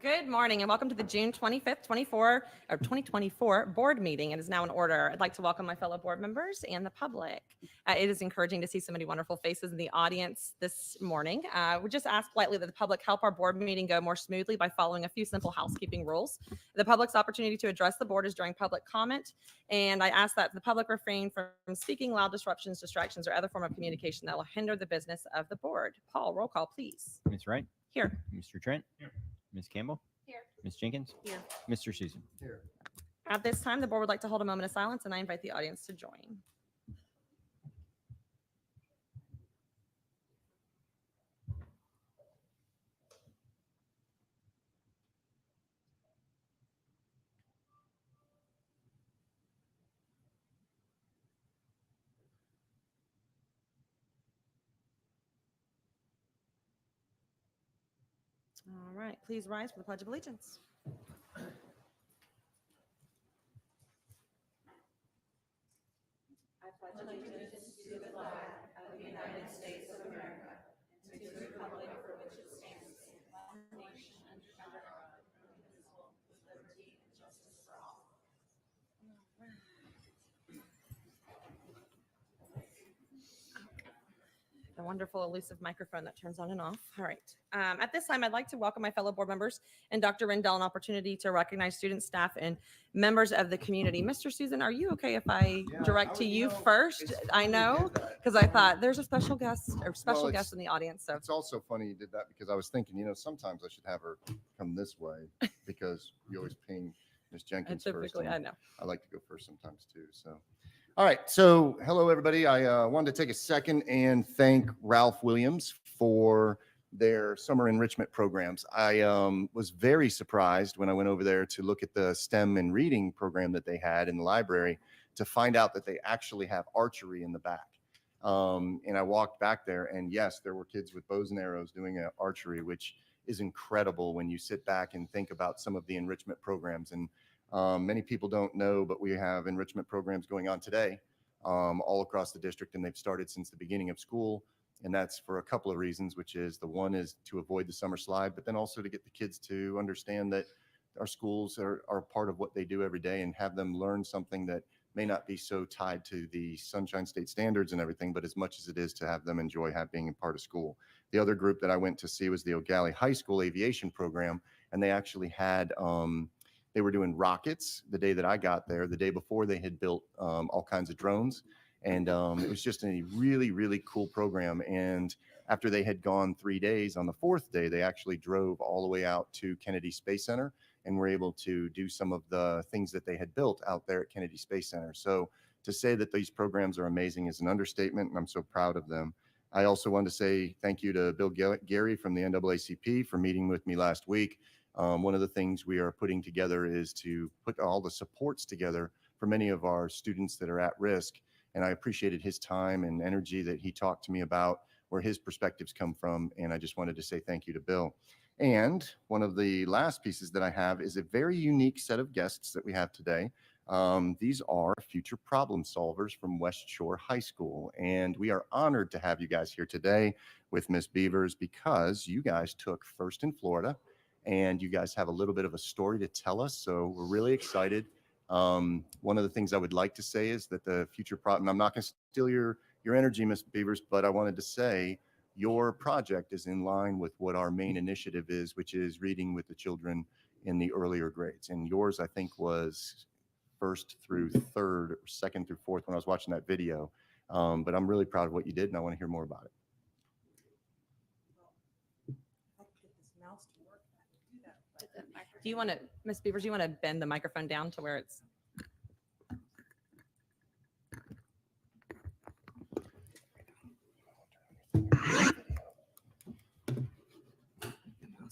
Good morning and welcome to the June 25th, 2024 board meeting. It is now in order. I'd like to welcome my fellow board members and the public. It is encouraging to see so many wonderful faces in the audience this morning. We just ask politely that the public help our board meeting go more smoothly by following a few simple housekeeping rules. The public's opportunity to address the board is during public comment, and I ask that the public refrain from speaking loud disruptions, distractions, or other form of communication that will hinder the business of the board. Paul, roll call, please. Ms. Wright? Here. Mr. Trent? Here. Ms. Campbell? Here. Ms. Jenkins? Here. Mr. Susan? Here. At this time, the board would like to hold a moment of silence, and I invite the audience to join. All right, please rise for the Pledge of Allegiance. I pledge allegiance to the flag of the United States of America and to the republic for which it stands, one nation under God, indivisible, with liberty and justice for all. A wonderful elusive microphone that turns on and off. All right. At this time, I'd like to welcome my fellow board members and Dr. Rendell an opportunity to recognize students, staff, and members of the community. Mr. Susan, are you okay if I direct to you first? I know, because I thought there's a special guest or special guest in the audience. So It's also funny you did that because I was thinking, sometimes I should have her come this way because you always ping Ms. Jenkins first. typically, I know. I like to go first sometimes too. So, all right. So, hello everybody. I wanted to take a second and thank Ralph Williams for their summer enrichment programs. I was very surprised when I went over there to look at the STEM and reading program that they had in the library to find out that they actually have archery in the back. And I walked back there, and yes, there were kids with bows and arrows doing archery, which is incredible when you sit back and think about some of the enrichment programs. And many people don't know, but we have enrichment programs going on today all across the district, and they've started since the beginning of school. And that's for a couple of reasons, which is the one is to avoid the summer slide, but then also to get the kids to understand that our schools are part of what they do every day and have them learn something that may not be so tied to the Sunshine State standards and everything, but as much as it is to have them enjoy being a part of school. The other group that I went to see was the O'Galley High School aviation program, and they actually had they were doing rockets the day that I got there. The day before, they had built all kinds of drones. And it was just a really, really cool program. And after they had gone 3 days, on the fourth day, they actually drove all the way out to Kennedy Space Center and were able to do some of the things that they had built out there at Kennedy Space Center. So to say that these programs are amazing is an understatement, and I'm so proud of them. I also want to say thank you to Bill Gary from the NAACP for meeting with me last week. One of the things we are putting together is to put all the supports together for many of our students that are at risk. And I appreciated his time and energy that he talked to me about where his perspectives come from. And I just wanted to say thank you to Bill. And one of the last pieces that I have is a very unique set of guests that we have today. These are future problem solvers from West Shore High School. And we are honored to have you guys here today with Ms. Beavers because you guys took first in Florida and you guys have a little bit of a story to tell us. So we're really excited. One of the things I would like to say is that the future problem, I'm not going to steal your energy, Ms. Beavers, but I wanted to say your project is in line with what our main initiative is, which is reading with the children in the earlier grades. And yours, I think, was first through third, or second through fourth when I was watching that video. But I'm really proud of what you did, and I want to hear more about it. Do you want to, Ms. Beavers, you want to bend the microphone down to where it's.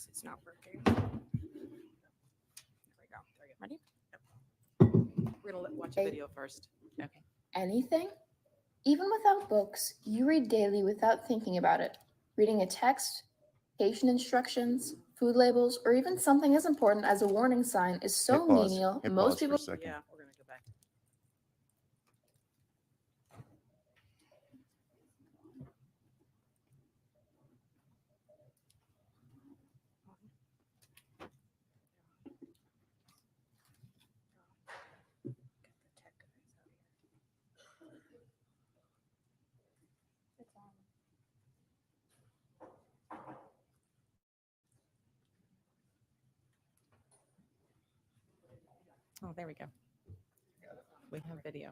It's not working. There we go. Ready? We're going to watch a video first. Okay. Anything? Even without books, you read daily without thinking about it. Reading a text, patient instructions, food labels, or even something as important as a warning sign is so menial. Most people. Yeah, we're going to go back. Oh, there we go. We have video.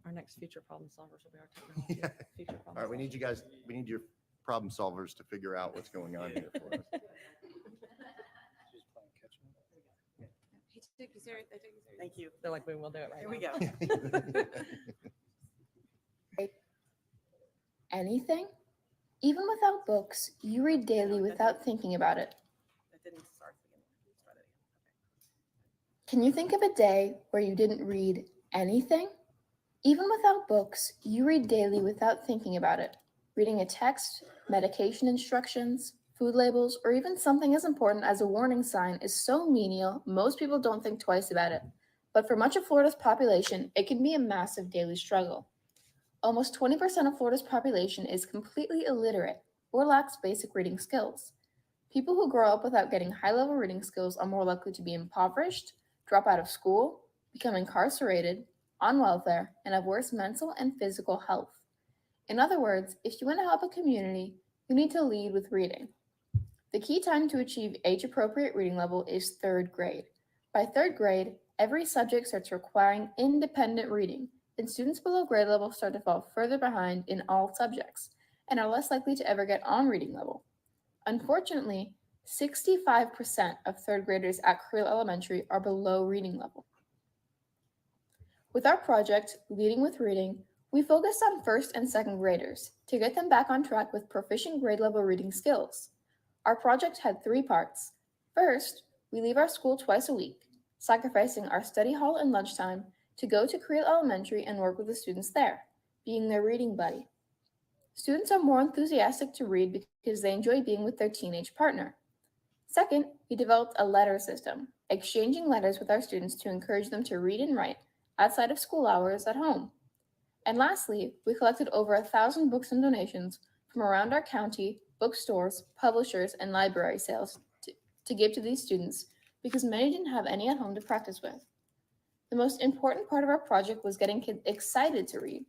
Our next future problem solvers will be our technology. Yeah. Future problem All right, we need you guys, we need your problem solvers to figure out what's going on here for us. Thank you. They're like, we will do it right Here we now. go. Anything? Even without books, you read daily without thinking about it. That didn't start again. Start it again. Can you think of a day where you didn't read anything? Even without books, you read daily without thinking about it. Reading a text, medication instructions, food labels, or even something as important as a warning sign is so menial, most people don't think twice about it. But for much of Florida's population, it can be a massive daily struggle. Almost 20% of Florida's population is completely illiterate or lacks basic reading skills. People who grow up without getting high-level reading skills are more likely to be impoverished, drop out of school, become incarcerated, on welfare, and have worse mental and physical health. In other words, if you want to help a community, you need to lead with reading. The key time to achieve age-appropriate reading level is 3rd grade. By 3rd grade, every subject starts requiring independent reading, and students below grade level start to fall further behind in all subjects and are less likely to ever get on reading level. Unfortunately, 65% of 3rd graders at Creel Elementary are below reading level. With our project, Leading with Reading, we focused on 1st and 2nd graders to get them back on track with proficient grade level reading skills. Our project had 3 parts. First, we leave our school twice a week, sacrificing our study hall and lunchtime to go to Creel Elementary and work with the students there, being their reading buddy. Students are more enthusiastic to read because they enjoy being with their teenage partner. Second, we developed a letter system, exchanging letters with our students to encourage them to read and write outside of school hours at home. And lastly, we collected over 1,000 books and donations from around our county, bookstores, publishers, and library sales to give to these students because many didn't have any at home to practice with. The most important part of our project was getting kids excited to read.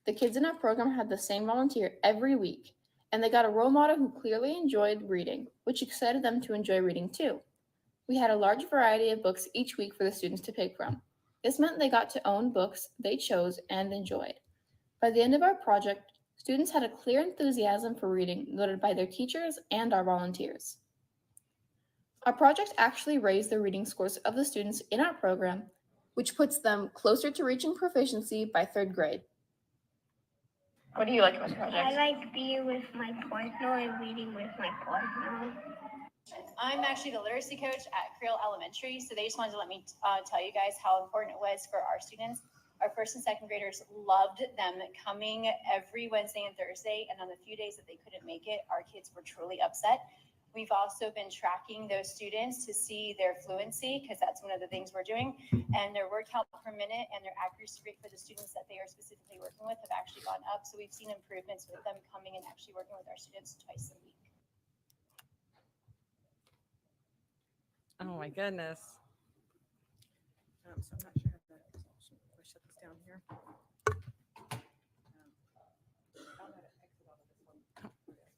The kids in our program had the same volunteer every week, and they got a role model who clearly enjoyed reading, which excited them to enjoy reading too. We had a large variety of books each week for the students to pick from. This meant they got to own books they chose and enjoyed. By the end of our project, students had a clear enthusiasm for reading noted by their teachers and our volunteers. Our project actually raised the reading scores of the students in our program, which puts them closer to reaching proficiency by 3rd grade. What do you like about the project? I like being with my partner and reading with my partner. I'm actually the literacy coach at Creel Elementary, so they just wanted to let me tell you guys how important it was for our students. Our 1st and 2nd graders loved them coming every Wednesday and Thursday, and on the few days that they couldn't make it, our kids were truly upset. We've also been tracking those students to see their fluency, because that's one of the things we're doing, and their word count per minute and their accuracy rate for the students that they are specifically working with have actually gone up. So we've seen improvements with them coming and actually working with our students twice a week. Oh my goodness. So I'm not sure how that is. I'll shut this down here.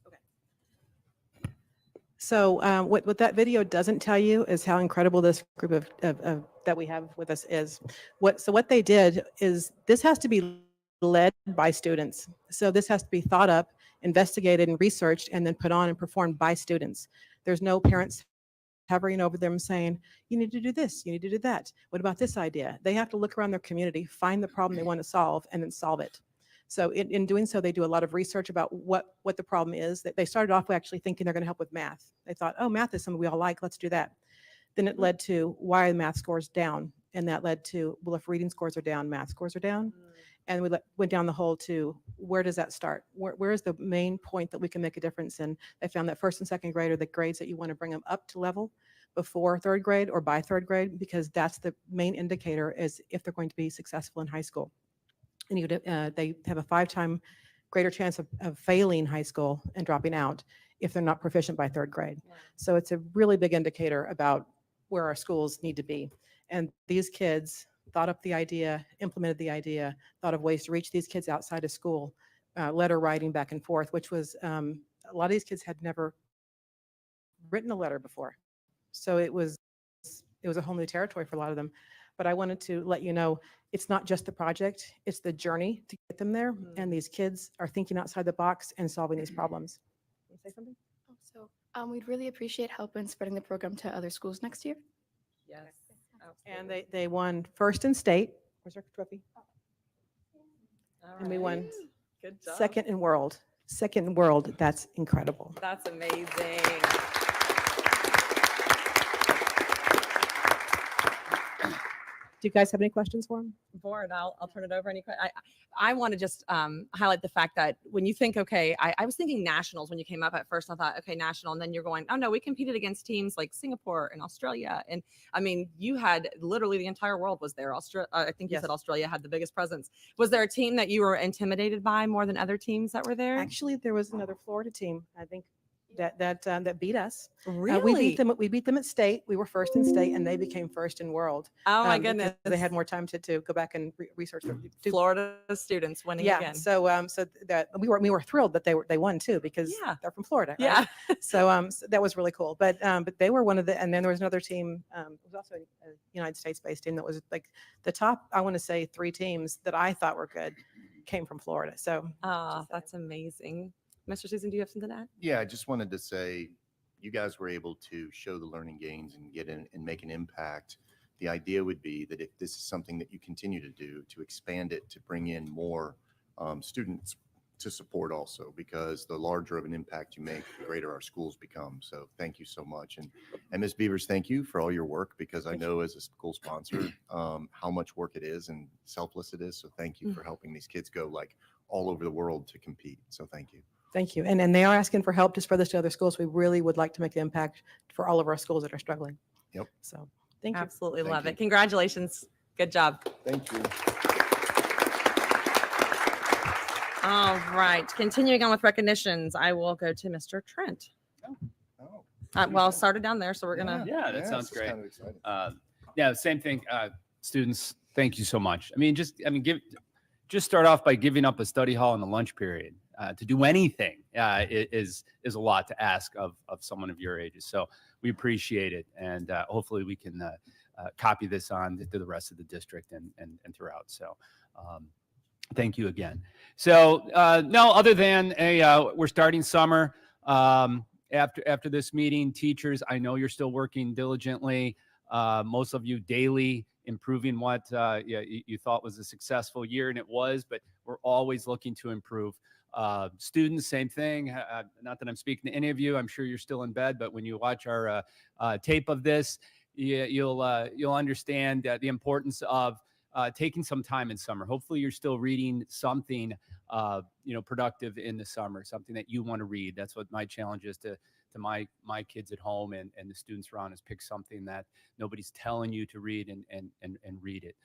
Okay. So what that video doesn't tell you is how incredible this group of that we have with us is. What they did is this has to be led by students. So this has to be thought up, investigated, and researched, and then put on and performed by students. There's no parents hovering over them saying, you need to do this, you need to do that. What about this idea? They have to look around their community, find the problem they want to solve, and then solve it. So in doing so, they do a lot of research about what the problem is. That they started off actually thinking they're going to help with math. They thought, oh, math is something we all like, let's do that. Then it led to why are the math scores down? And that led to, well, if reading scores are down, math scores are down. And we went down the hole to where does that start? Where is the main point that we can make a difference? And they found that 1st and 2nd grade are the grades that you want to bring them up to level before 3rd grade or by 3rd grade, because that's the main indicator is if they're going to be successful in high school. And they have a 5-time greater chance of failing high school and dropping out. if they're not proficient by third grade. Yeah. So it's a really big indicator about where our schools need to be. And these kids thought up the idea, implemented the idea, thought of ways to reach these kids outside of school, letter writing back and forth, which was a lot of these kids had never written a letter before. So it was a whole new territory for a lot of them. But I wanted to let you know, it's not just the project, it's the journey to get them there. And these kids are thinking outside the box and solving these problems. Can you say something? So we'd really appreciate help in spreading the program to other schools next year. Yes. And they won first in state. Where's our trophy? And we won Good job. second in world. Second in world. That's incredible. That's amazing. Do you guys have any questions for him? Board, I'll turn it over. I want to just highlight the fact that when you think, okay, I was thinking nationals when you came up at first. I thought, okay, national. And then you're going, oh no, we competed against teams like Singapore and Australia. And I mean, you had literally the entire world was there. I think you Yes. said Australia had the biggest presence. Was there a team that you were intimidated by more than other teams that were there? Actually, there was another Florida team, I think, that beat us. Really? We beat them at state. We were first in state, and they became first in world. Oh my because goodness. They had more time to go back and research. Florida students winning Yeah. again. So that we were thrilled that they won too, because Yeah. they're from Florida. right? Yeah. So that was really cool. But they were one of the, and then there was another team. It was also a United States based team that was like the top. I want to say 3 teams that I thought were good came from Florida. So Oh, that's amazing. Mr. Susan, do you have something to add? Yeah, I just wanted to say, you guys were able to show the learning gains and get in and make an impact. The idea would be that if this is something that you continue to do, to expand it, to bring in more students to support also, because the larger of an impact you make, the greater our schools become. So thank you so much. And Ms. Beavers, thank you for all your work, because I know as a school sponsor, how much work it is and selfless it is. So thank you for helping these kids go like all over the world to compete. So thank you. thank you. And they are asking for help to spread this to other schools. We really would like to make the impact for all of our schools that are struggling. Yep. So thank you. Absolutely Thank love you. it. Congratulations. Good job. Thank you. All right. Continuing on with recognitions, I will go to Mr. Trent. Oh, Well, started down there, so we're gonna. Yeah, that sounds this is great. kind of exciting. Yeah, same thing. Students, thank you so much. Just start off by giving up a study hall in the lunch period to do anything is a lot to ask of someone of your ages. So we appreciate it, and hopefully we can copy this on to the rest of the district and throughout. So thank you again. So no, other than we're starting summer. After this meeting, teachers, I know you're still working diligently. Most of you daily improving what you thought was a successful year, and it was, but we're always looking to improve. Students, same thing. Not that I'm speaking to any of you. I'm sure you're still in bed, but when you watch our tape of this, you'll understand the importance of taking some time in summer. Hopefully you're still reading something productive in the summer, something that you want to read. That's what my challenge is to my kids at home and the students around, is pick something that nobody's telling you to read and read it.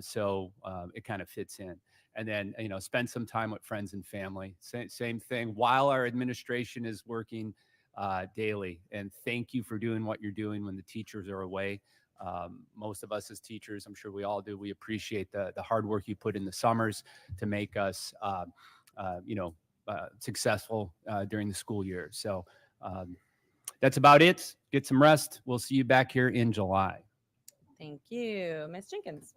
So it kind of fits in. And then, spend some time with friends and family. Same thing while our administration is working daily. And thank you for doing what you're doing when the teachers are away. Most of us as teachers, I'm sure we all do, we appreciate the hard work you put in the summers to make us, successful during the school year. So that's about it. Get some rest. We'll see you back here in July. Thank you, Ms. Jenkins.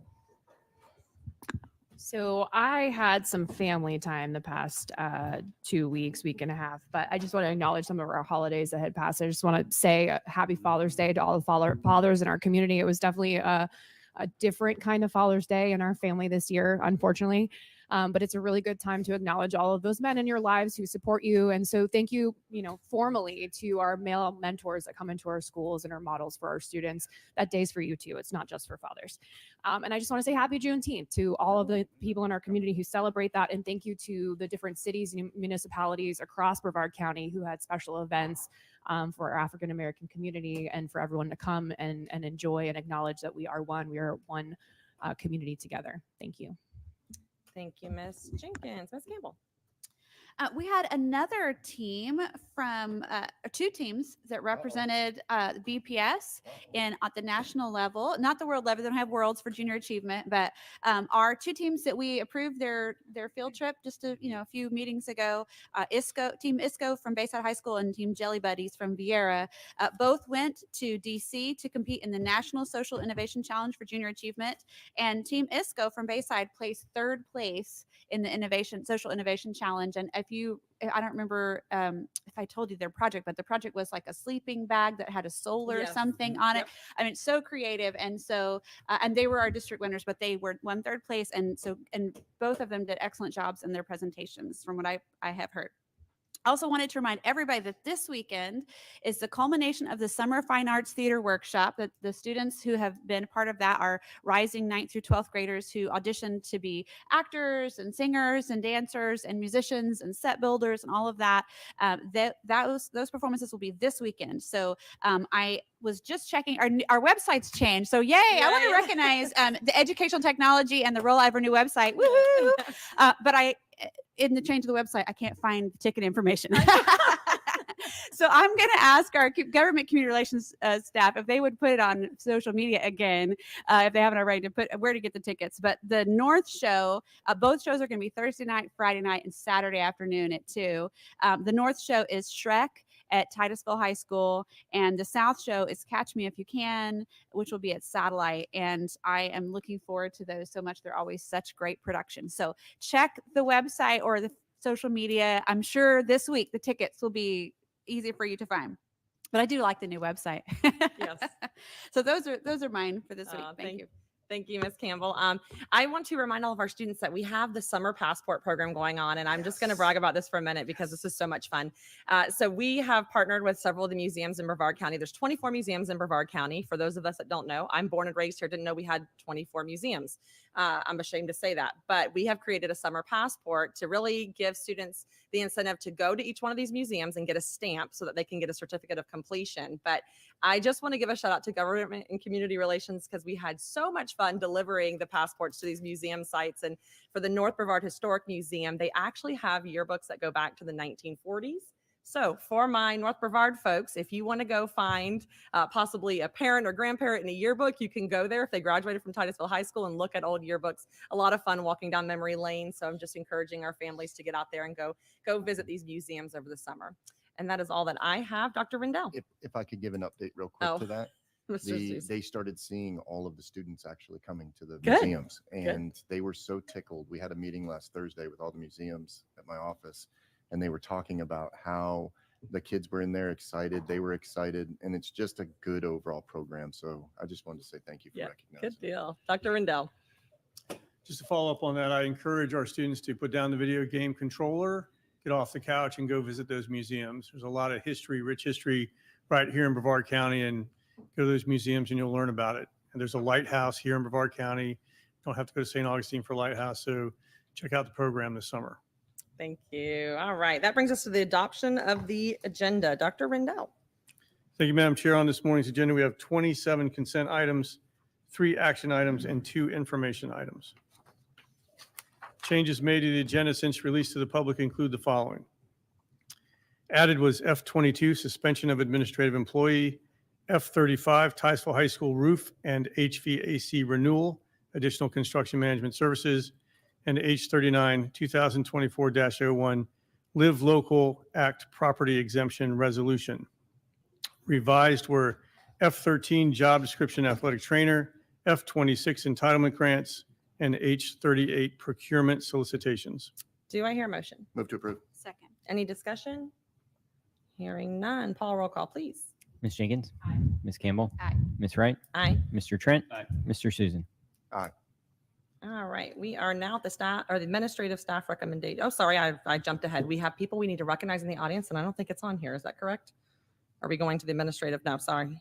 So I had some family time the past 2 weeks, week and a half, but I just want to acknowledge some of our holidays that had passed. I just want to say happy Father's Day to all the fathers in our community. It was definitely a different kind of Father's Day in our family this year, unfortunately. But it's a really good time to acknowledge all of those men in your lives who support you. And so thank you, formally to our male mentors that come into our schools and are models for our students. That day's for you too. It's not just for fathers. And I just want to say happy Juneteenth to all of the people in our community who celebrate that. And thank you to the different cities and municipalities across Brevard County who had special events for our African-American community, and for everyone to come and enjoy and acknowledge that we are one community together. Thank you. Thank you, Ms. Jenkins. Ms. Campbell. We had another team from two teams that represented BPS at the national level, not the world level. They don't have worlds for junior achievement, but our two teams that we approved their field trip just a few meetings ago, Team ISCO from Bayside High School and Team Jelly Buddies from Vieira, both went to DC to compete in the National Social Innovation Challenge for Junior Achievement, and Team ISCO from Bayside placed third place in the Social Innovation Challenge. And I don't remember if I told you their project, but the project was like a sleeping bag that had a solar something on it. I mean, so creative. And so, and they were our district winners, but they won third place. And both of them did excellent jobs in their presentations from what I have heard. I also wanted to remind everybody that this weekend is the culmination of the Summer Fine Arts Theater Workshop. That the students who have been part of that are rising 9th through 12th graders who auditioned to be actors and singers and dancers and musicians and set builders and all of that. Those performances will be this weekend. So I was just checking, our website's changed. So yay. I want to recognize the educational technology and the Roll Over New website. Woohoo! But in the change of the website, I can't find the ticket information. So I'm going to ask our government community relations staff if they would put it on social media again, if they haven't already, to put where to get the tickets. But the North Show, both shows are going to be Thursday night, Friday night, and Saturday afternoon at 2. The North Show is Shrek at Titusville High School, and the South Show is Catch Me If You Can, which will be at Satellite. And I am looking forward to those so much. They're always such great production. So check the website or the social media. I'm sure this week the tickets will be easy for you to find. But I do like the new website. Yes. So those are mine for this week. Thank you. Thank you, Ms. Campbell. I want to remind all of our students that we have the summer passport program going on, and I'm just going to brag about this for a minute because this is so much fun. So we have partnered with several of the museums in Brevard County. There's 24 museums in Brevard County. For those of us that don't know, I'm born and raised here, didn't know we had 24 museums. I'm ashamed to say that, but we have created a summer passport to really give students the incentive to go to each one of these museums and get a stamp so that they can get a certificate of completion. But I just want to give a shout out to government and community relations because we had so much fun delivering the passports to these museum sites. And for the North Brevard Historic Museum, they actually have yearbooks that go back to the 1940s. So for my North Brevard folks, if you want to go find possibly a parent or grandparent in a yearbook, you can go there if they graduated from Titusville High School and look at old yearbooks. A lot of fun walking down memory lane. So I'm just encouraging our families to get out there and go visit these museums over the summer. And that is all that I have. Dr. Rendell. If I could give an update real quick to that. Mr. They started seeing all of the students actually coming to the Good. museums, and they were so tickled. We had a meeting last Thursday with all the museums at my office, and they were talking about how the kids were in there excited. They were excited, and it's just a good overall program. So I just wanted to say thank you for recognizing. Good deal. Dr. Rendell. Just to follow up on that, I encourage our students to put down the video game controller, get off the couch, and go visit those museums. There's a lot of history, rich history right here in Brevard County, and go to those museums and you'll learn about it. And there's a lighthouse here in Brevard County. You don't have to go to St. Augustine for lighthouse. So check out the program this summer. Thank you. All right. That brings us to the adoption of the agenda. Dr. Rendell. Thank you, Madam Chair. On this morning's agenda, we have 27 consent items, 3 action items, and 2 information items. Changes made to the agenda since released to the public include the following. Added was F22, suspension of administrative employee, F35, Titusville High School roof and HVAC renewal, additional construction management services, and H39, 2024-01, Live Local Act Property Exemption Resolution. Revised were F13, job description athletic trainer, F26, entitlement grants, and H38, procurement solicitations. Do I hear a motion? Move to approve. Second. Any discussion? Hearing none. Paul, roll call, please. Ms. Jenkins? Aye. Ms. Campbell? Aye. Ms. Wright? Aye. Mr. Trent? Aye. Mr. Susan? Aye. All right. We are now at the staff or the administrative staff recommendation. Oh, sorry. I jumped ahead. We have people we need to recognize in the audience, and I don't think it's on here. Is that correct? Are we going to the administrative? No, sorry.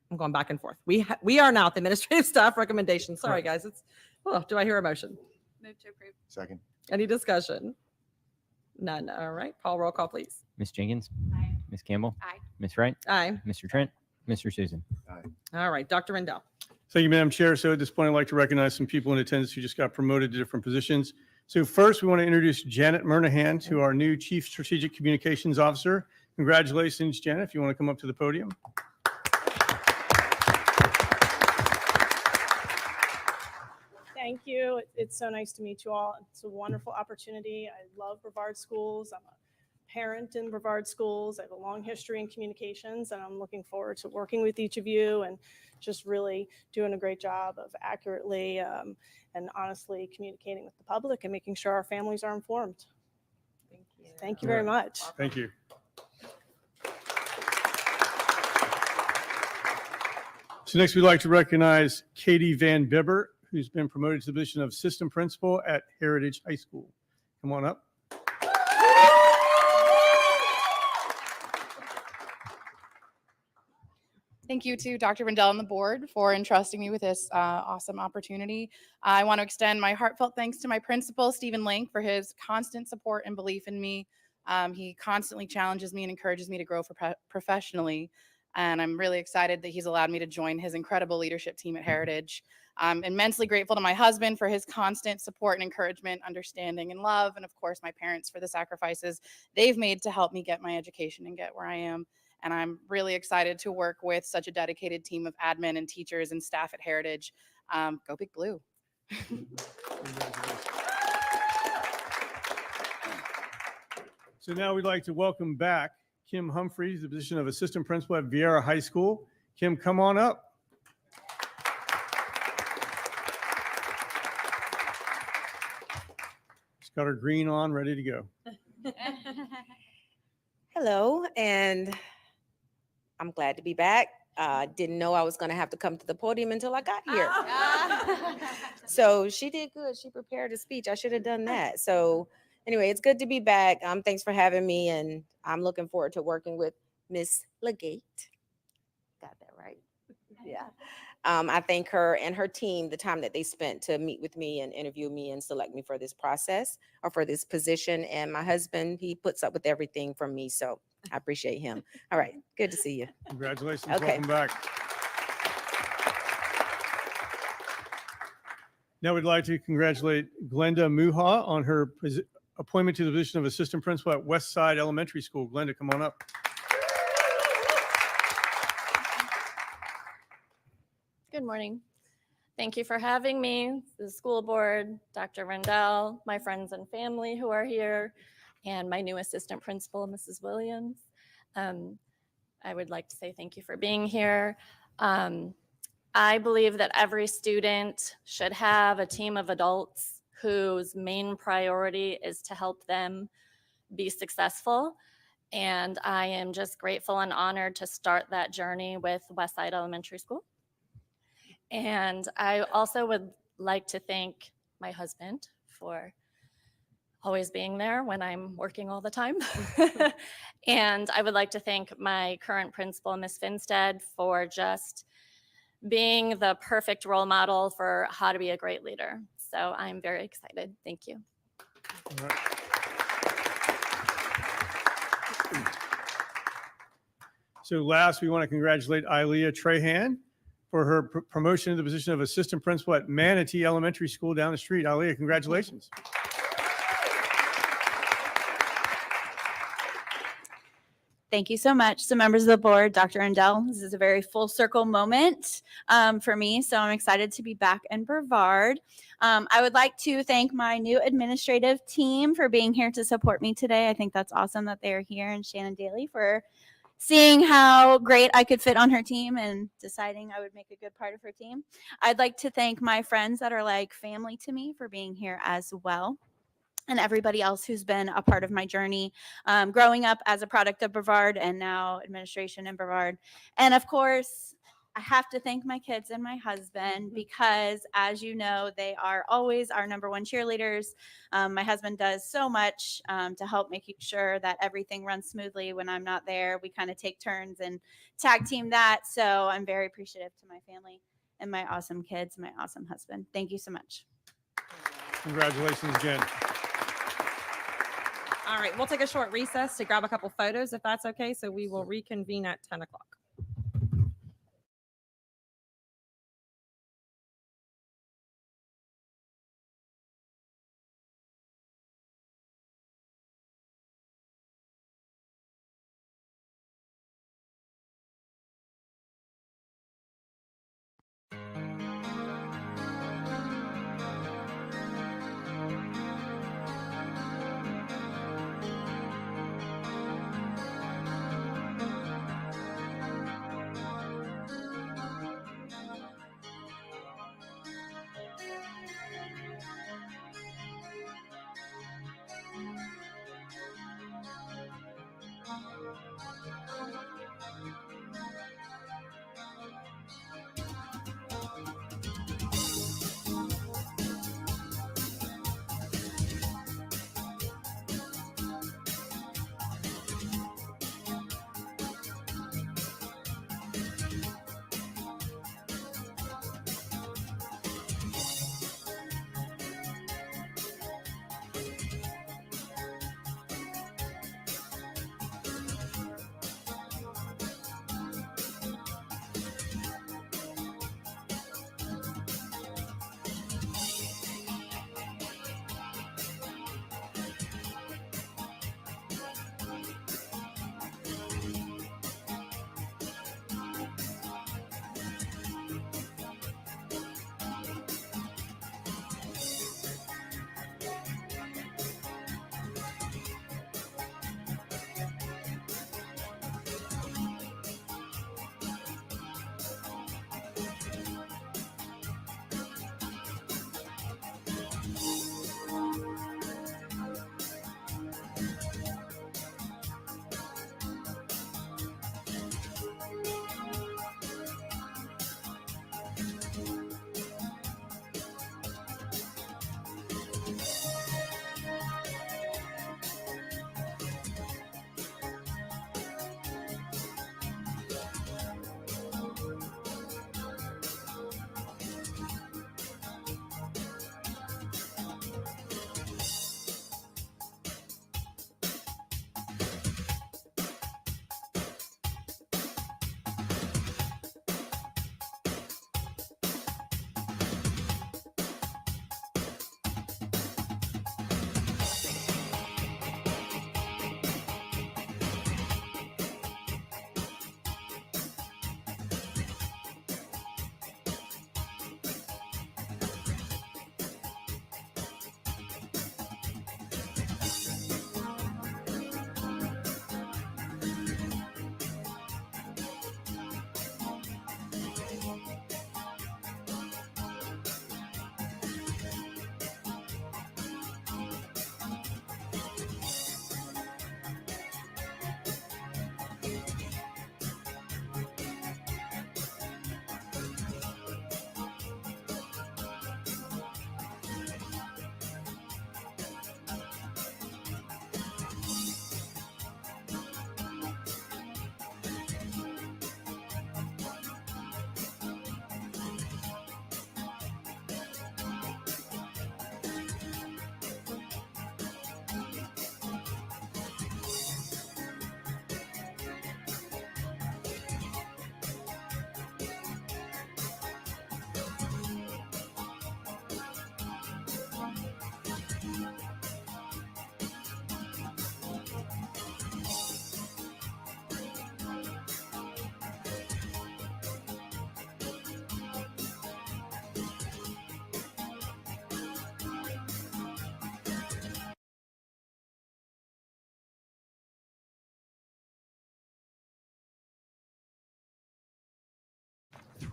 I'm going back and forth. We are now at the administrative staff recommendation. Sorry, guys. Do I hear a motion? Move to approve. Second. Any discussion? None. All right. Paul, roll call, please. Ms. Jenkins? Aye. Ms. Campbell? Aye. Ms. Wright? Aye. Mr. Trent? Mr. Susan? All right. Dr. Rendell. Thank you, Madam Chair. So at this point, I'd like to recognize some people in attendance who just got promoted to different positions. So first, we want to introduce Janet Murnahan to our new Chief Strategic Communications Officer. Congratulations, Janet, if you want to come up to the podium. Thank you. It's so nice to meet you all. It's a wonderful opportunity. I love Brevard Schools. I'm a parent in Brevard Schools. I have a long history in communications, and I'm looking forward to working with each of you and just really doing a great job of accurately and honestly communicating with the public and making sure our families are informed. Thank you. Thank you very much. Thank you. So next, we'd like to recognize Katie Van Bibber, who's been promoted to the position of Assistant Principal at Heritage High School. Come on up. Thank you to Dr. Rendell and the board for entrusting me with this awesome opportunity. I want to extend my heartfelt thanks to my principal, Stephen Link, for his constant support and belief in me. He constantly challenges me and encourages me to grow professionally. And I'm really excited that he's allowed me to join his incredible leadership team at Heritage. I'm immensely grateful to my husband for his constant support and encouragement, understanding, and love. And of course, my parents for the sacrifices they've made to help me get my education and get where I am. And I'm really excited to work with such a dedicated team of admin and teachers and staff at Heritage. Go Big Blue. So now we'd like to welcome back Kim Humphreys, the position of Assistant Principal at Vieira High School. Kim, come on up. She's got her green on, ready to go. Hello, and I'm glad to be back. Didn't know I was going to have to come to the podium until I got here. So she did good. She prepared a speech. I should have done that. So anyway, it's good to be back. Thanks for having me, and I'm looking forward to working with Miss Legate. Got that right? Yeah. I thank her and her team, the time that they spent to meet with me and interview me and select me for this process or for this position. And my husband, he puts up with everything from me. So I appreciate him. All right. Good to see you. Congratulations. Okay. Welcome back. Now we'd like to congratulate Glenda Muha on her appointment to the position of Assistant Principal at Westside Elementary School. Glenda, come on up. Good morning. Thank you for having me, the school board, Dr. Rendell, my friends and family who are here, and my new assistant principal, Mrs. Williams. I would like to say thank you for being here. I believe that every student should have a team of adults whose main priority is to help them be successful. And I am just grateful and honored to start that journey with Westside Elementary School. And I also would like to thank my husband for always being there when I'm working all the time. And I would like to thank my current principal, Ms. Finstead, for just being the perfect role model for how to be a great leader. So I'm very excited. Thank you. All right. So last, we want to congratulate Ilea Trahan for her promotion to the position of Assistant Principal at Manatee Elementary School down the street. Ilea, congratulations. Thank you so much. So members of the board, Dr. Rendell, this is a very full circle moment for me. So I'm excited to be back in Brevard. I would like to thank my new administrative team for being here to support me today. I think that's awesome that they're here, and Shannon Daly for seeing how great I could fit on her team and deciding I would make a good part of her team. I'd like to thank my friends that are like family to me for being here as well, and everybody else who's been a part of my journey, growing up as a product of Brevard and now administration in Brevard. And of course, I have to thank my kids and my husband because, as you know, they are always our #1 cheerleaders. My husband does so much to help making sure that everything runs smoothly when I'm not there. We kind of take turns and tag team that. So I'm very appreciative to my family and my awesome kids, my awesome husband. Thank you so much. Congratulations again. All right, we'll take a short recess to grab a couple photos if that's okay. So we will reconvene at 10 o'clock.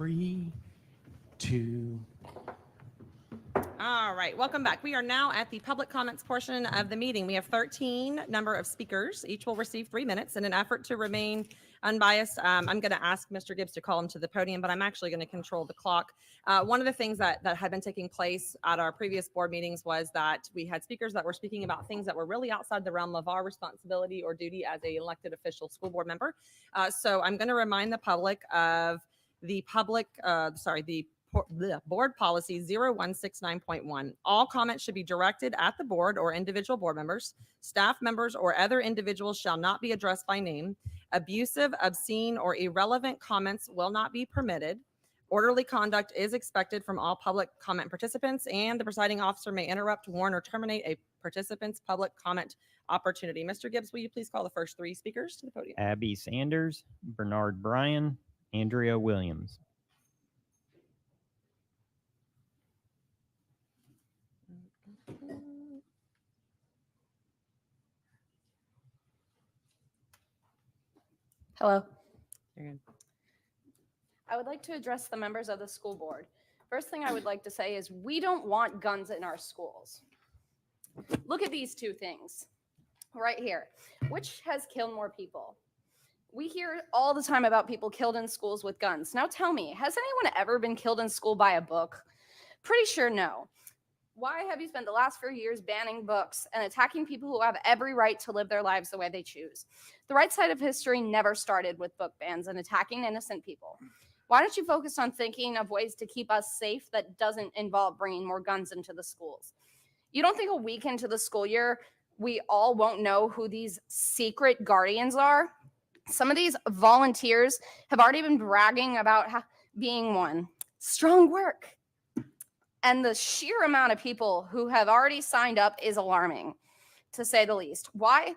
3, 2. All right, welcome back. We are now at the public comments portion of the meeting. We have 13 number of speakers. Each will receive 3 minutes. In an effort to remain unbiased, I'm going to ask Mr. Gibbs to call him to the podium, but I'm actually going to control the clock. One of the things that had been taking place at our previous board meetings was that we had speakers that were speaking about things that were really outside the realm of our responsibility or duty as a elected official school board member. So I'm going to remind the public of the board policy 0169.1. All comments should be directed at the board or individual board members. Staff members or other individuals shall not be addressed by name. Abusive, obscene, or irrelevant comments will not be permitted. Orderly conduct is expected from all public comment participants, and the presiding officer may interrupt, warn, or terminate a participant's public comment opportunity. Mr. Gibbs, will you please call the first 3 speakers to the podium? Abby Sanders, Bernard Bryan, Andrea Williams. Hello. I would like to address the members of the school board. First thing I would like to say is we don't want guns in our schools. Look at these 2 things right here. Which has killed more people? We hear all the time about people killed in schools with guns. Now tell me, has anyone ever been killed in school by a book? Pretty sure no. Why have you spent the last few years banning books and attacking people who have every right to live their lives the way they choose? The right side of history never started with book bans and attacking innocent people. Why don't you focus on thinking of ways to keep us safe that doesn't involve bringing more guns into the schools? You don't think a week into the school year, we all won't know who these secret guardians are? Some of these volunteers have already been bragging about being one. Strong work. And the sheer amount of people who have already signed up is alarming, to say the least. Why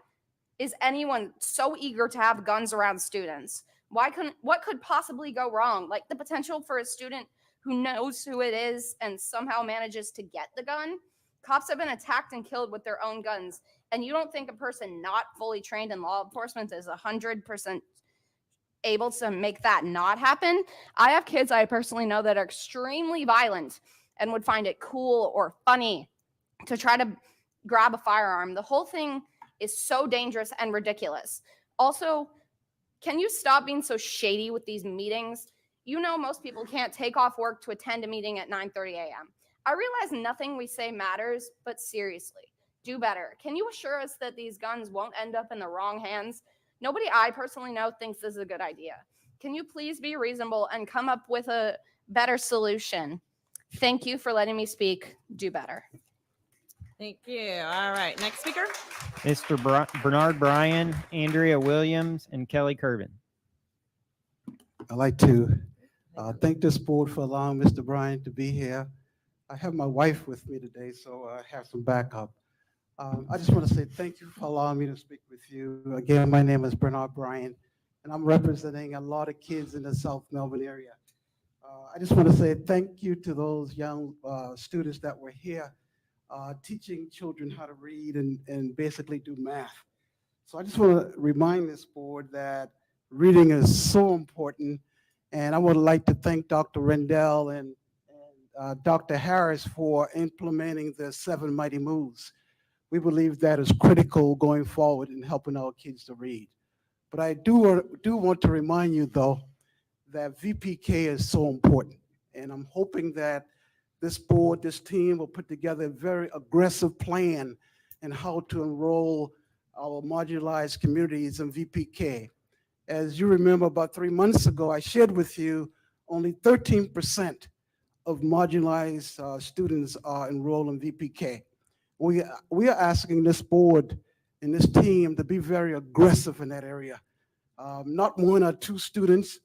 is anyone so eager to have guns around students? What could possibly go wrong? Like the potential for a student who knows who it is and somehow manages to get the gun? Cops have been attacked and killed with their own guns. And you don't think a person not fully trained in law enforcement is 100% able to make that not happen? I have kids I personally know that are extremely violent and would find it cool or funny to try to grab a firearm. The whole thing is so dangerous and ridiculous. Also, can you stop being so shady with these meetings? You know most people can't take off work to attend a meeting at 9:30 a.m. I realize nothing we say matters, but seriously, do better. Can you assure us that these guns won't end up in the wrong hands? Nobody I personally know thinks this is a good idea. Can you please be reasonable and come up with a better solution? Thank you for letting me speak. Do better. Thank you. All right, next speaker. Mr. Bernard Bryan, Andrea Williams, and Kelly Curvin. I'd like to thank this board for allowing Mr. Bryan to be here. I have my wife with me today, so I have some backup. I just want to say thank you for allowing me to speak with you. Again, my name is Bernard Bryan, and I'm representing a lot of kids in the South Melbourne area. I just want to say thank you to those young students that were here teaching children how to read and basically do math. So I just want to remind this board that reading is so important, and I would like to thank Dr. Rendell and Dr. Harris for implementing the 7 Mighty Moves. We believe that is critical going forward in helping our kids to read. But I do want to remind you, though, that VPK is so important. And I'm hoping that this board, this team will put together a very aggressive plan in how to enroll our marginalized communities in VPK. As you remember, about 3 months ago, I shared with you only 13% of marginalized students are enrolled in VPK. We are asking this board and this team to be very aggressive in that area. Not 1 or 2 students,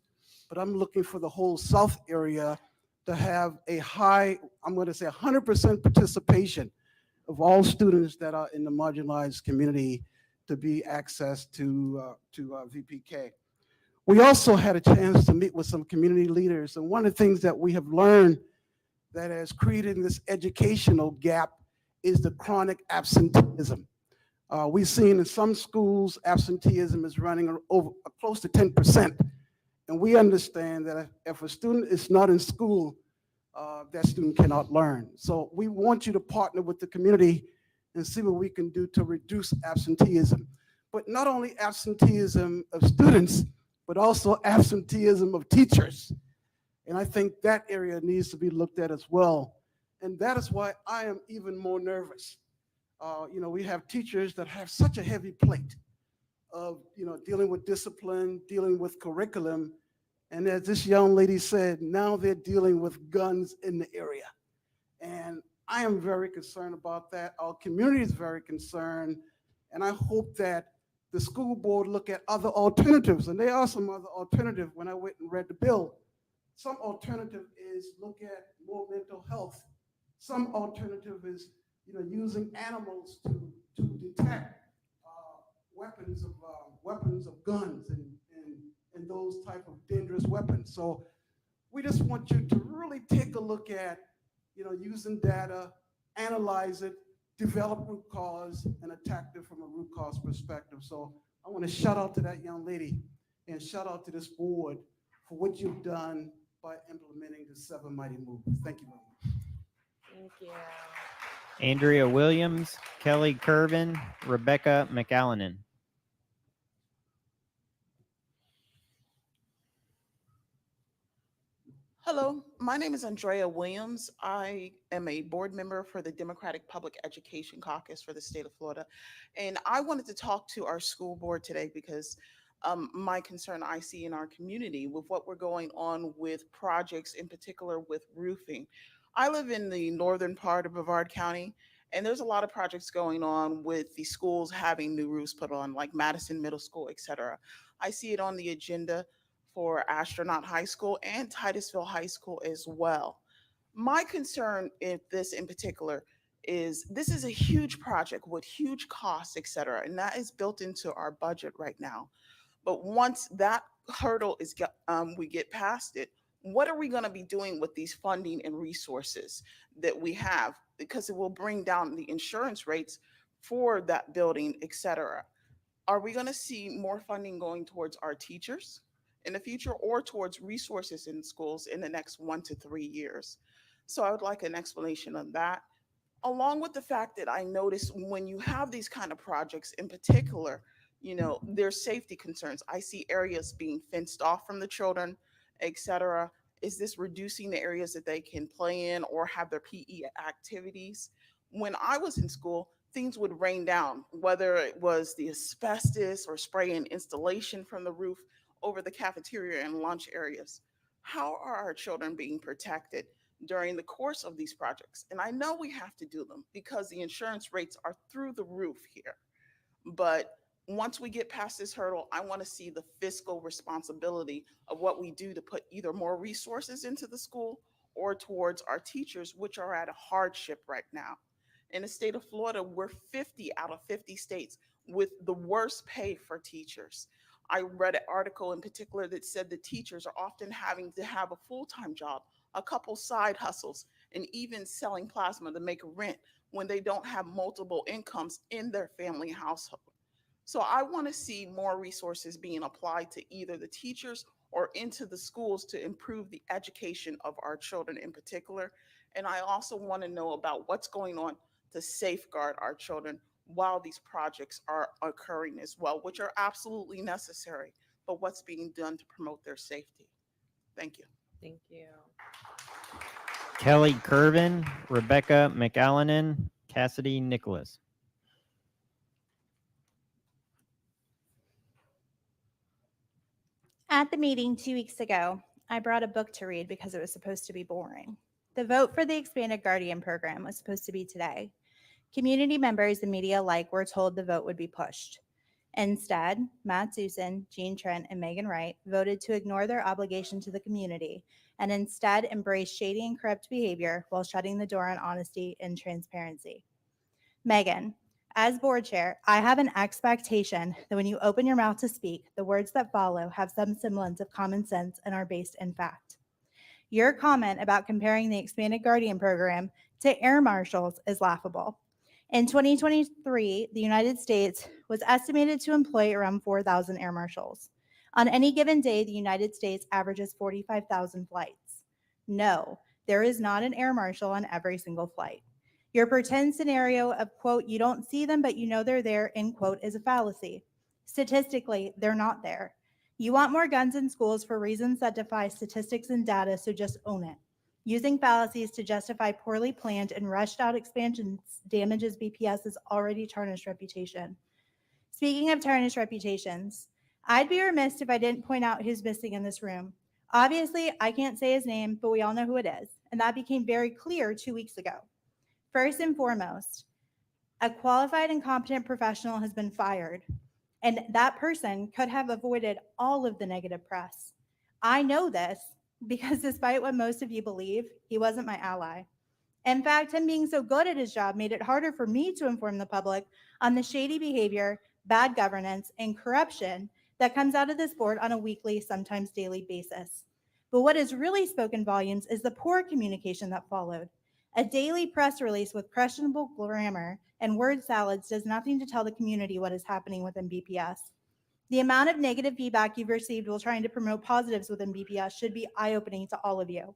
but I'm looking for the whole South area to have a high, I'm going to say 100% participation of all students that are in the marginalized community to be access to VPK. We also had a chance to meet with some community leaders, and one of the things that we have learned that has created this educational gap is the chronic absenteeism. We've seen in some schools absenteeism is running over close to 10%. And we understand that if a student is not in school, that student cannot learn. So we want you to partner with the community and see what we can do to reduce absenteeism. But not only absenteeism of students, but also absenteeism of teachers. And I think that area needs to be looked at as well. And that is why I am even more nervous. We have teachers that have such a heavy plate of, dealing with discipline, dealing with curriculum. And as this young lady said, now they're dealing with guns in the area. And I am very concerned about that. Our community is very concerned. And I hope that the school board look at other alternatives. And there are some other alternatives when I went and read the bill. Some alternative is look at more mental health. Some alternative is, using animals to detect weapons of guns and those type of dangerous weapons. So we just want you to really take a look at, using data, analyze it, develop root cause, and attack it from a root cause perspective. So I want to shout out to that young lady and shout out to this board for what you've done by implementing the 7 Mighty Moves. Thank you very much. Thank you. Andrea Williams, Kelly Curvin, Rebecca McAllenan. Hello, my name is Andrea Williams. I am a board member for the Democratic Public Education Caucus for the state of Florida. And I wanted to talk to our school board today because my concern I see in our community with what we're going on with projects, in particular with roofing. I live in the northern part of Brevard County, and there's a lot of projects going on with the schools having new roofs put on, like Madison Middle School, et cetera. I see it on the agenda for Astronaut High School and Titusville High School as well. My concern in this in particular is this is a huge project with huge costs, et cetera, and that is built into our budget right now. But once that hurdle is we get past it, what are we going to be doing with these funding and resources that we have? Because it will bring down the insurance rates for that building, et cetera. Are we going to see more funding going towards our teachers in the future or towards resources in schools in the next 1 to 3 years? So I would like an explanation on that, along with the fact that I notice when you have these kind of projects in particular, there's safety concerns. I see areas being fenced off from the children, et cetera. Is this reducing the areas that they can play in or have their PE activities? When I was in school, things would rain down, whether it was the asbestos or spray and installation from the roof over the cafeteria and lunch areas. How are our children being protected during the course of these projects? And I know we have to do them because the insurance rates are through the roof here. But once we get past this hurdle, I want to see the fiscal responsibility of what we do to put either more resources into the school or towards our teachers, which are at a hardship right now. In the state of Florida, we're 50 out of 50 states with the worst pay for teachers. I read an article in particular that said the teachers are often having to have a full-time job, a couple side hustles, and even selling plasma to make rent when they don't have multiple incomes in their family household. So I want to see more resources being applied to either the teachers or into the schools to improve the education of our children in particular. And I also want to know about what's going on to safeguard our children while these projects are occurring as well, which are absolutely necessary, but what's being done to promote their safety. Thank you. Thank you. Kelly Curvin, Rebecca McAllenan, Cassidy Nicholas. At the meeting 2 weeks ago, I brought a book to read because it was supposed to be boring. The vote for the expanded Guardian program was supposed to be today. Community members and media alike were told the vote would be pushed. Instead, Matt Susan, Jean Trent, and Megan Wright voted to ignore their obligation to the community and instead embrace shady and corrupt behavior while shutting the door on honesty and transparency. Megan, as board chair, I have an expectation that when you open your mouth to speak, the words that follow have some semblance of common sense and are based in fact. Your comment about comparing the expanded Guardian program to air marshals is laughable. In 2023, the United States was estimated to employ around 4,000 air marshals. On any given day, the United States averages 45,000 flights. No, there is not an air marshal on every single flight. Your pretend scenario of, quote, you don't see them, but you know they're there, end quote, is a fallacy. Statistically, they're not there. You want more guns in schools for reasons that defy statistics and data, so just own it. Using fallacies to justify poorly planned and rushed out expansions damages BPS's already tarnished reputation. Speaking of tarnished reputations, I'd be remiss if I didn't point out who's missing in this room. Obviously, I can't say his name, but we all know who it is, and that became very clear 2 weeks ago. First and foremost, a qualified and competent professional has been fired, and that person could have avoided all of the negative press. I know this because despite what most of you believe, he wasn't my ally. In fact, him being so good at his job made it harder for me to inform the public on the shady behavior, bad governance, and corruption that comes out of this board on a weekly, sometimes daily basis. But what has really spoken volumes is the poor communication that followed. A daily press release with questionable grammar and word salads does nothing to tell the community what is happening within BPS. The amount of negative feedback you've received while trying to promote positives within BPS should be eye-opening to all of you.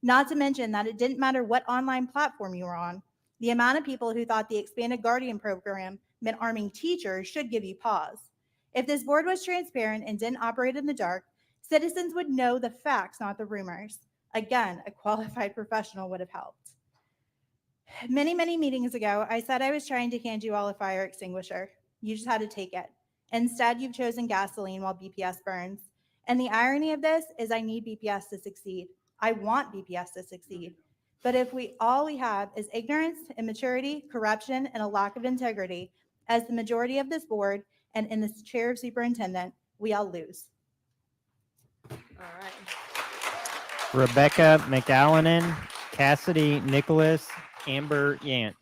Not to mention that it didn't matter what online platform you were on. The amount of people who thought the expanded Guardian program meant arming teachers should give you pause. If this board was transparent and didn't operate in the dark, citizens would know the facts, not the rumors. Again, a qualified professional would have helped. Many, many meetings ago, I said I was trying to hand you all a fire extinguisher. You just had to take it. Instead, you've chosen gasoline while BPS burns. And the irony of this is I need BPS to succeed. I want BPS to succeed. But if all we have is ignorance, immaturity, corruption, and a lack of integrity, as the majority of this board and in this chair of superintendent, we all lose. All right. Rebecca McAllenan, Cassidy Nicholas, Amber Yance.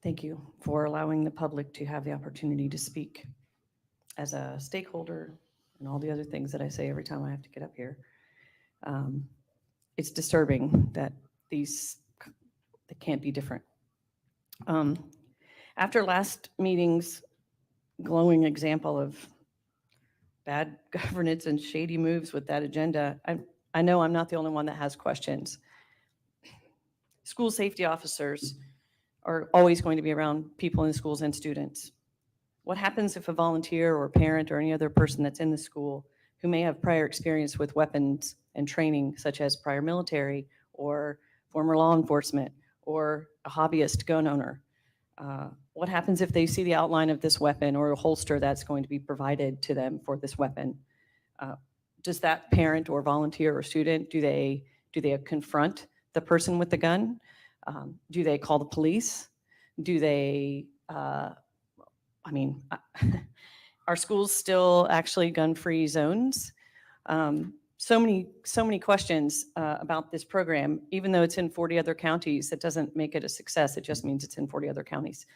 Thank you for allowing the public to have the opportunity to speak. As a stakeholder and all the other things that I say every time I have to get up here, it's disturbing that they can't be different. After last meeting's glowing example of bad governance and shady moves with that agenda, I know I'm not the only one that has questions. School safety officers are always going to be around people in schools and students. What happens if a volunteer or parent or any other person that's in the school who may have prior experience with weapons and training, such as prior military or former law enforcement or a hobbyist gun owner, what happens if they see the outline of this weapon or a holster that's going to be provided to them for this weapon? Does that parent or volunteer or student, do they confront the person with the gun? Do they call the police? Do they, are schools still actually gun-free zones? So many questions about this program. Even though it's in 40 other counties, that doesn't make it a success. It just means it's in 40 other counties.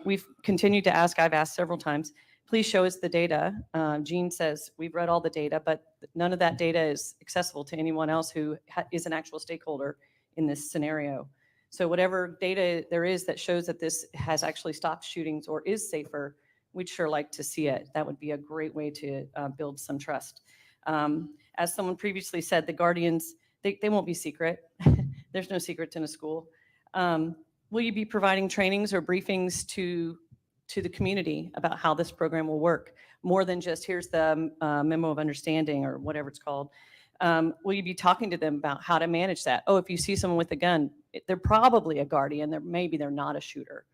We've continued to ask, I've asked several times, please show us the data. Jean says we've read all the data, but none of that data is accessible to anyone else who is an actual stakeholder in this scenario. So whatever data there is that shows that this has actually stopped shootings or is safer, we'd sure like to see it. That would be a great way to build some trust. As someone previously said, the Guardians, they won't be secret. There's no secrets in a school. Will you be providing trainings or briefings to the community about how this program will work? More than just here's the memo of understanding or whatever it's called. Will you be talking to them about how to manage that? Oh, if you see someone with a gun, they're probably a guardian. Maybe they're not a shooter.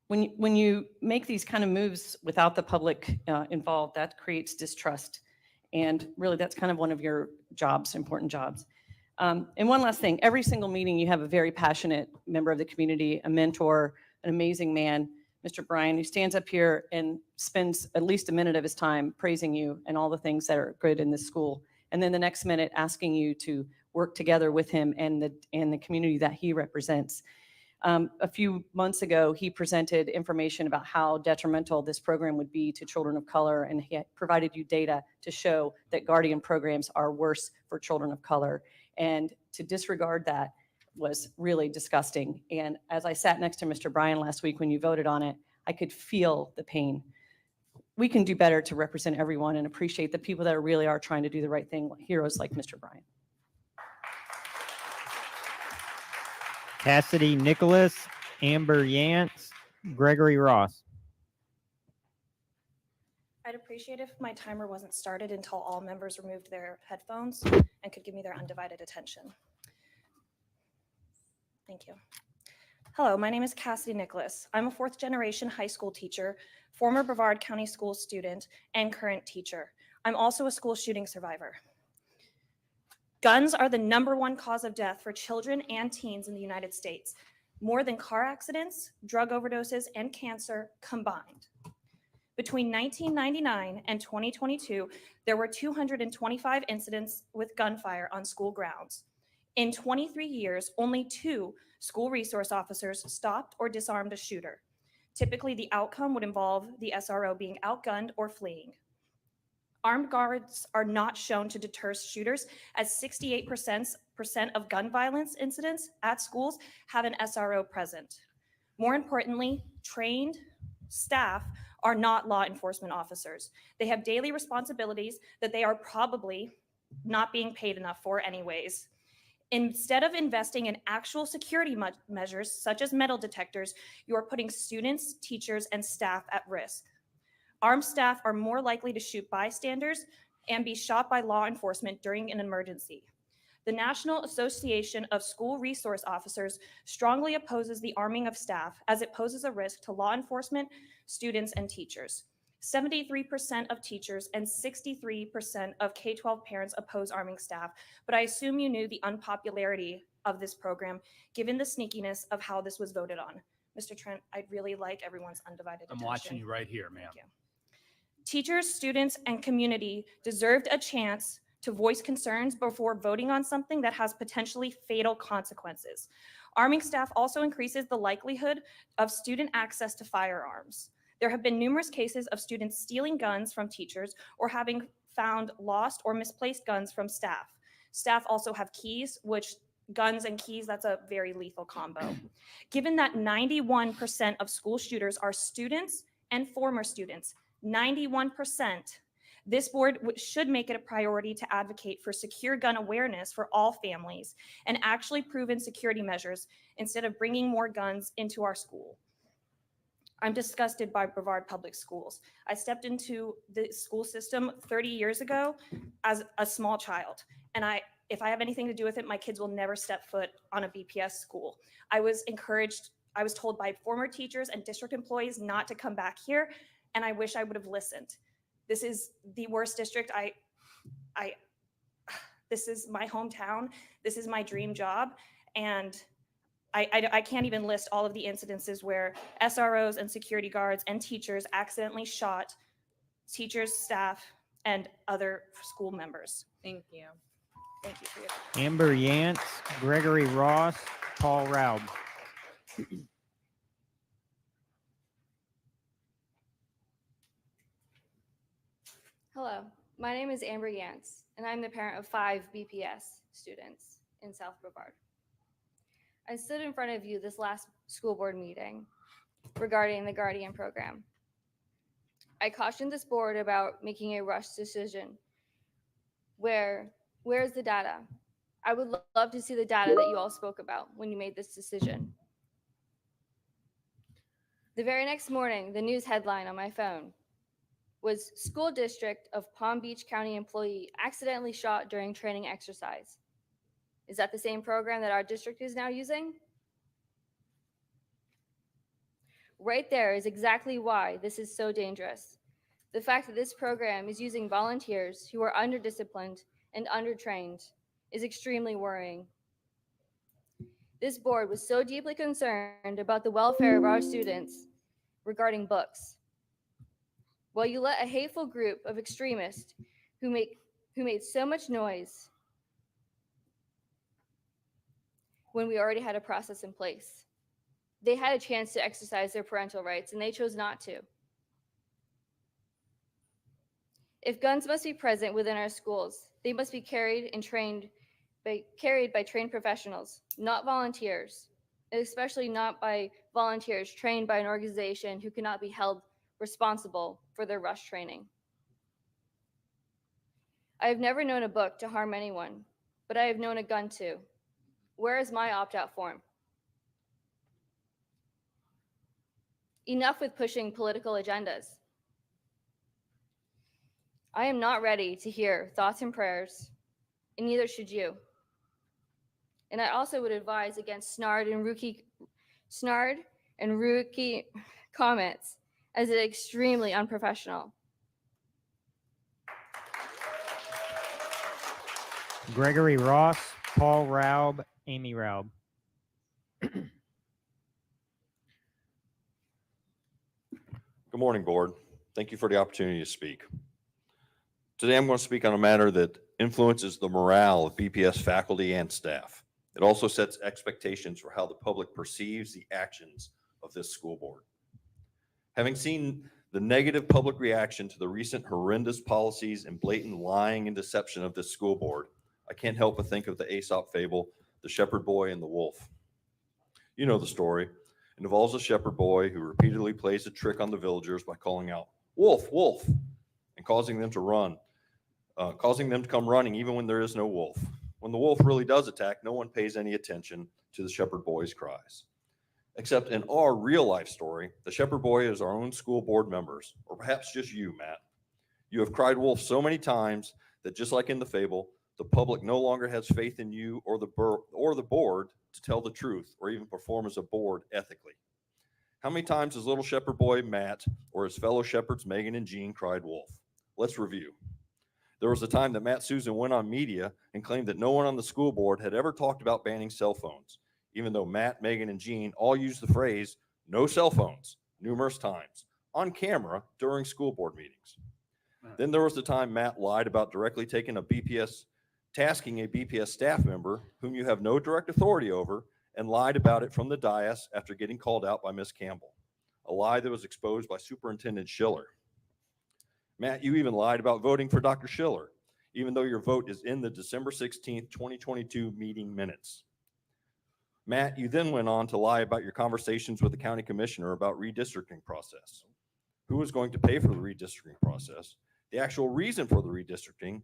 When you make these kind of moves without the public involved, that creates distrust. And really, that's kind of one of your jobs, important jobs. And one last thing, every single meeting you have a very passionate member of the community, a mentor, an amazing man, Mr. Bryan, who stands up here and spends at least a minute of his time praising you and all the things that are good in this school. And then the next minute asking you to work together with him and the community that he represents. A few months ago, he presented information about how detrimental this program would be to children of color, and he provided you data to show that Guardian programs are worse for children of color. And to disregard that was really disgusting. And as I sat next to Mr. Bryan last week when you voted on it, I could feel the pain. We can do better to represent everyone and appreciate the people that really are trying to do the right thing, heroes like Mr. Bryan. Cassidy Nicholas, Amber Yance, Gregory Ross. I'd appreciate if my timer wasn't started until all members removed their headphones and could give me their undivided attention. Thank you. Hello, my name is Cassidy Nicholas. I'm a fourth generation high school teacher, former Brevard County School student, and current teacher. I'm also a school shooting survivor. Guns are the #1 cause of death for children and teens in the United States, more than car accidents, drug overdoses, and cancer combined. Between 1999 and 2022, there were 225 incidents with gunfire on school grounds. In 23 years, only 2 school resource officers stopped or disarmed a shooter. Typically, the outcome would involve the SRO being outgunned or fleeing. Armed guards are not shown to deter shooters, as 68% of gun violence incidents at schools have an SRO present. More importantly, trained staff are not law enforcement officers. They have daily responsibilities that they are probably not being paid enough for anyways. Instead of investing in actual security measures, such as metal detectors, you are putting students, teachers, and staff at risk. Armed staff are more likely to shoot bystanders and be shot by law enforcement during an emergency. The National Association of School Resource Officers strongly opposes the arming of staff, as it poses a risk to law enforcement, students, and teachers. 73% of teachers and 63% of K-12 parents oppose arming staff, but I assume you knew the unpopularity of this program, given the sneakiness of how this was voted on. Mr. Trent, I'd really like everyone's undivided attention. I'm watching you right here, ma'am. Teachers, students, and community deserved a chance to voice concerns before voting on something that has potentially fatal consequences. Arming staff also increases the likelihood of student access to firearms. There have been numerous cases of students stealing guns from teachers or having found lost or misplaced guns from staff. Staff also have keys, which guns and keys, that's a very lethal combo. Given that 91% of school shooters are students and former students, 91%, this board should make it a priority to advocate for secure gun awareness for all families and actually proven security measures instead of bringing more guns into our school. I'm disgusted by Brevard Public Schools. I stepped into the school system 30 years ago as a small child, and if I have anything to do with it, my kids will never step foot on a BPS school. I was told by former teachers and district employees not to come back here, and I wish I would have listened. This is the worst district. This is my hometown. This is my dream job, and I can't even list all of the incidences where SROs and security guards and teachers accidentally shot teachers, staff, and other school members. Thank you. Thank you for your Amber Yance, Gregory Ross, Paul Raub. Hello, my name is Amber Yance, and I'm the parent of 5 BPS students in South Brevard. I stood in front of you this last school board meeting regarding the Guardian program. I cautioned this board about making a rushed decision. Where's the data? I would love to see the data that you all spoke about when you made this decision. The very next morning, the news headline on my phone was School District of Palm Beach County employee accidentally shot during training exercise. Is that the same program that our district is now using? Right there is exactly why this is so dangerous. The fact that this program is using volunteers who are underdisciplined and undertrained is extremely worrying. This board was so deeply concerned about the welfare of our students regarding books. Well, you let a hateful group of extremists who made so much noise when we already had a process in place. They had a chance to exercise their parental rights, and they chose not to. If guns must be present within our schools, they must be carried and trained carried by trained professionals, not volunteers, especially not by volunteers trained by an organization who cannot be held responsible for their rush training. I have never known a book to harm anyone, but I have known a gun to. Where is my opt-out form? Enough with pushing political agendas. I am not ready to hear thoughts and prayers, and neither should you. And I also would advise against snarl and rookie comments, as it is extremely unprofessional. Gregory Ross, Paul Raub, Amy Raub. Good morning, Board. Thank you for the opportunity to speak. Today, I'm going to speak on a matter that influences the morale of BPS faculty and staff. It also sets expectations for how the public perceives the actions of this school board. Having seen the negative public reaction to the recent horrendous policies and blatant lying and deception of this school board, I can't help but think of the Aesop fable, The Shepherd Boy and the Wolf. You know the story. It involves a shepherd boy who repeatedly plays a trick on the villagers by calling out, "Wolf, wolf," and causing them to come running even when there is no wolf. When the wolf really does attack, no one pays any attention to the shepherd boy's cries. Except in our real life story, the shepherd boy is our own school board members, or perhaps just you, Matt. You have cried wolf so many times that just like in the fable, the public no longer has faith in you or the board to tell the truth or even perform as a board ethically. How many times has little shepherd boy Matt or his fellow shepherds Megan and Jean cried wolf? Let's review. There was a time that Matt Susan went on media and claimed that no one on the school board had ever talked about banning cell phones, even though Matt, Megan, and Jean all used the phrase "no cell phones" numerous times on camera during school board meetings. Then there was the time Matt lied about directly tasking a BPS staff member whom you have no direct authority over and lied about it from the dais after getting called out by Miss Campbell, a lie that was exposed by Superintendent Schiller. Matt, you even lied about voting for Dr. Schiller, even though your vote is in the December 16th, 2022 meeting minutes. Matt, you then went on to lie about your conversations with the county commissioner about redistricting process. Who was going to pay for the redistricting process, the actual reason for the redistricting,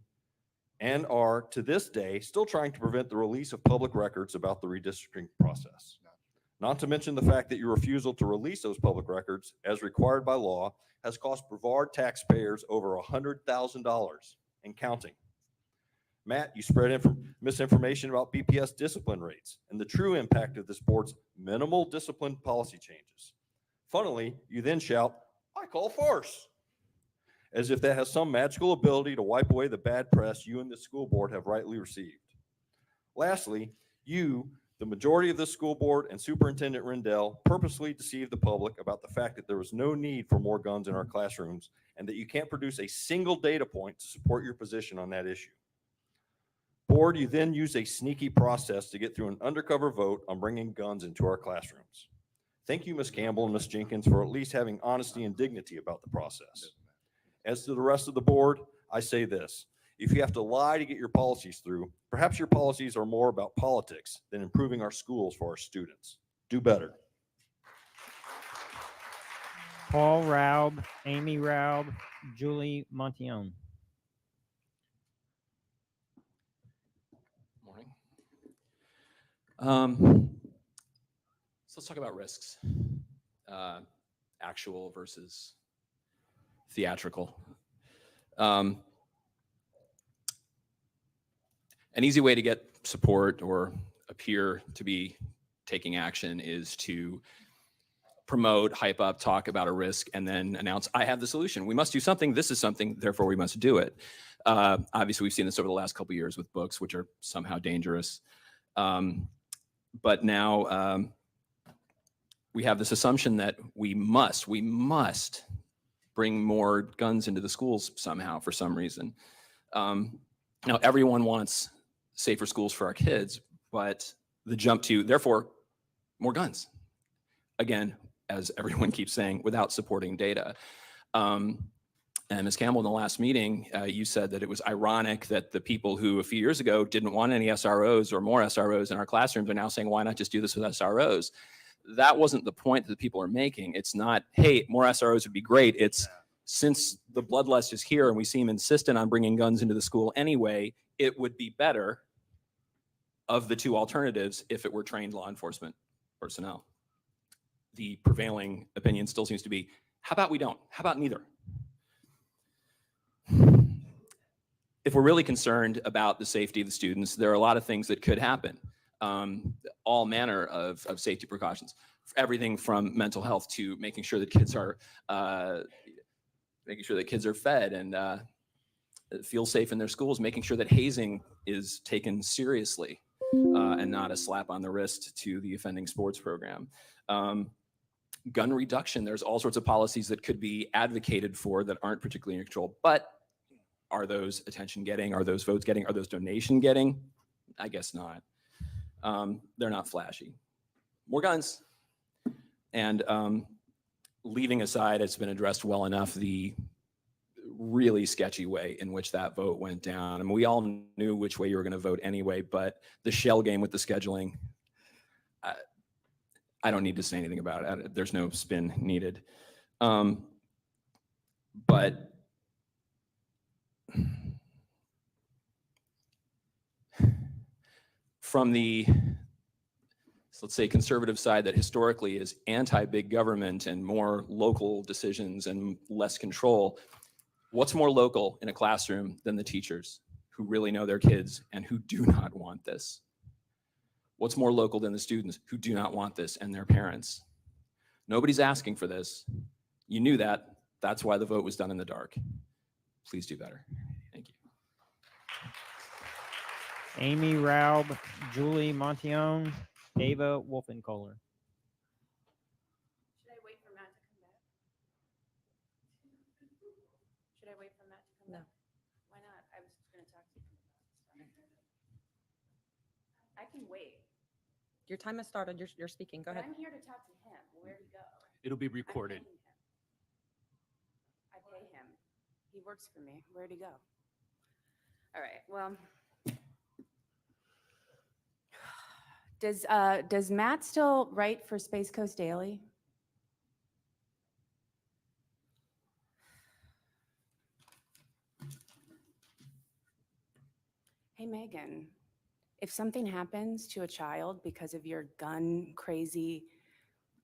and are, to this day, still trying to prevent the release of public records about the redistricting process. Not to mention the fact that your refusal to release those public records, as required by law, has cost Brevard taxpayers over $100,000 and counting. Matt, you spread misinformation about BPS discipline rates and the true impact of this board's minimal discipline policy changes. Funnily, you then shout, "I call farce," as if that has some magical ability to wipe away the bad press you and the school board have rightly received. Lastly, you, the majority of the school board and Superintendent Rendell, purposely deceived the public about the fact that there was no need for more guns in our classrooms and that you can't produce a single data point to support your position on that issue. Board, you then use a sneaky process to get through an undercover vote on bringing guns into our classrooms. Thank you, Ms. Campbell and Ms. Jenkins, for at least having honesty and dignity about the process. As to the rest of the board, I say this: if you have to lie to get your policies through, perhaps your policies are more about politics than improving our schools for our students. Do better. Paul Raub, Amy Raub, Julie Montillon. So let's talk about risks, actual versus theatrical. An easy way to get support or appear to be taking action is to promote, hype up, talk about a risk, and then announce, "I have the solution. We must do something. This is something, therefore we must do it." Obviously, we've seen this over the last couple of years with books, which are somehow dangerous. But now we have this assumption that we must bring more guns into the schools somehow for some reason. Now, everyone wants safer schools for our kids, but the jump to, therefore, more guns. Again, as everyone keeps saying, without supporting data. And And Ms. Campbell, in the last meeting, you said that it was ironic that the people who a few years ago didn't want any SROs or more SROs in our classrooms are now saying, why not just do this with SROs? That wasn't the point that the people are making. It's not, hey, more SROs would be great. It's since the bloodlust is here and we seem insistent on bringing guns into the school anyway, it would be better of the two alternatives if it were trained law enforcement personnel. The prevailing opinion still seems to be, how about we don't? How about neither? If we're really concerned about the safety of the students, there are a lot of things that could happen. All manner of safety precautions, everything from mental health to making sure that kids are fed and feel safe in their schools, making sure that hazing is taken seriously and not a slap on the wrist to the offending sports program. Gun reduction, there's all sorts of policies that could be advocated for that aren't particularly in control, but are those attention getting? Are those votes getting? Are those donation getting? I guess not. They're not flashy. More guns. And leaving aside, it's been addressed well enough, the really sketchy way in which that vote went down. I mean, we all knew which way you were going to vote anyway, but the shell game with the scheduling, I don't need to say anything about it. There's no spin needed. But from the, let's say, conservative side that historically is anti-big government and more local decisions and less control, what's more local in a classroom than the teachers who really know their kids and who do not want this? What's more local than the students who do not want this and their parents? Nobody's asking for this. You knew that. That's why the vote was done in the dark. Please do better. Thank you. Amy Raub, Julie Montione, Ava Wolfenkohler. Should I wait for Matt to come back? Should I wait for Matt to come back? Why not? I was just going to talk to him about this. I can wait. Your time has started. You're speaking. Go But ahead. I'm here to talk to him. Where'd he go? It'll be recorded. I pay him. He works for me. Where'd he go? All right. Well, does Matt still write for Space Coast Daily? Hey, Megan, if something happens to a child because of your gun crazy,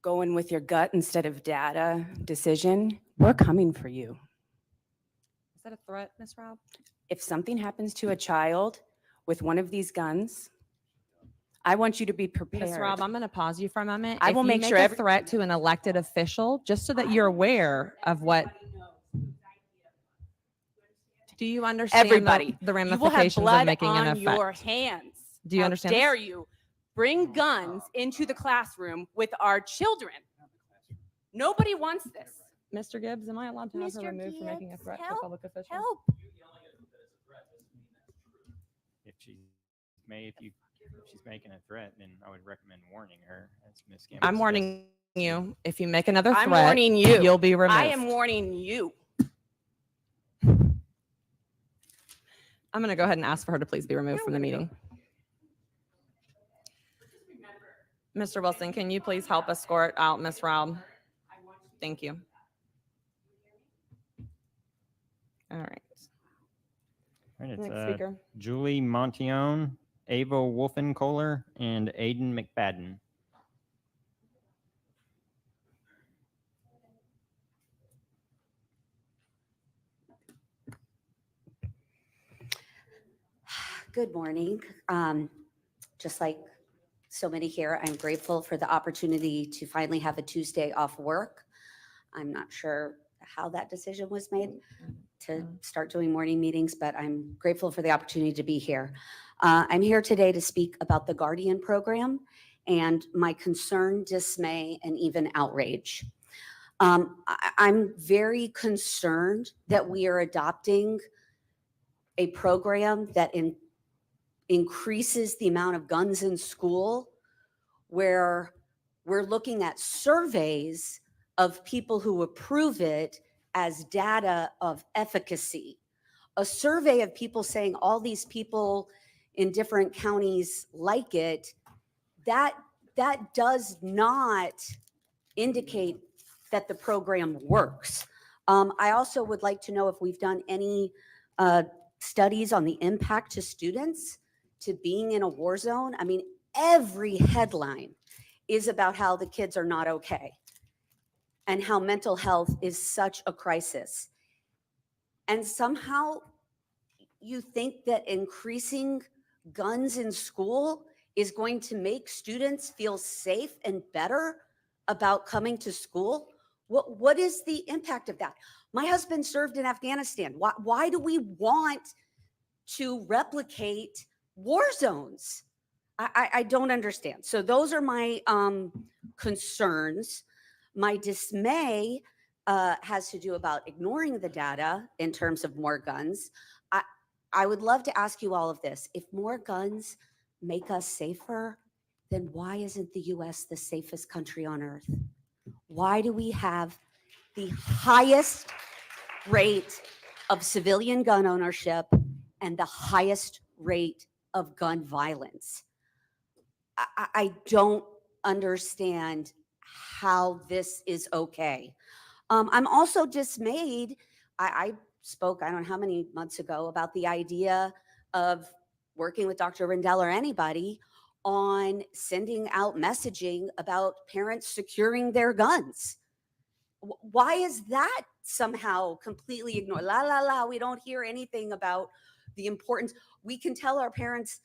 going with your gut instead of data decision, we're coming for you. Is that a threat, Ms. Raub? If something happens to a child with one of these guns, I want you to be prepared. Ms. Raub, I'm going to pause you for a moment. I If will you make sure a every- threat to an elected official, just so that you're aware of what. Do you understand Everybody, the you will have ramifications of blood making an on effect? your hands. Do you How understand dare this? you bring guns into the classroom with our children? Nobody wants this. Mr. Gibbs, am I allowed to have her Mr. removed for making a Gibbs, threat to help, public officials? help. If she's making a threat, then I would recommend warning her. As Ms. Campbell I'm suggested. warning you. If you make another threat, I'm warning you. you'll be removed. I am warning you. I'm going to go ahead and ask for her to please be removed from the meeting. Mr. Wilson, can you please help escort out Ms. Raub? Thank you. All right. All right, it's Next speaker. Julie Montione, Ava Wolfenkohler, and Aiden McFadden. Good morning. Just like so many here, I'm grateful for the opportunity to finally have a Tuesday off work. I'm not sure how that decision was made to start doing morning meetings, but I'm grateful for the opportunity to be here. I'm here today to speak about the Guardian program and my concern, dismay, and even outrage. I'm very concerned that we are adopting a program that increases the amount of guns in school, where we're looking at surveys of people who approve it as data of efficacy. A survey of people saying all these people in different counties like it, that does not indicate that the program works. I also would like to know if we've done any studies on the impact to students to being in a war zone. I mean, every headline is about how the kids are not okay and how mental health is such a crisis. And somehow you think that increasing guns in school is going to make students feel safe and better about coming to school? What is the impact of that? My husband served in Afghanistan. Why do we want to replicate war zones? I don't understand. So those are my concerns. My dismay has to do about ignoring the data in terms of more guns. I would love to ask you all of this. If more guns make us safer, then why isn't the US the safest country on earth? Why do we have the highest rate of civilian gun ownership and the highest rate of gun violence? I don't understand how this is okay. I'm also dismayed. I spoke, I don't know how many months ago, about the idea of working with Dr. Rendell or anybody on sending out messaging about parents securing their guns. Why is that somehow completely ignored? La, la, la, we don't hear anything about the importance. We can tell our parents,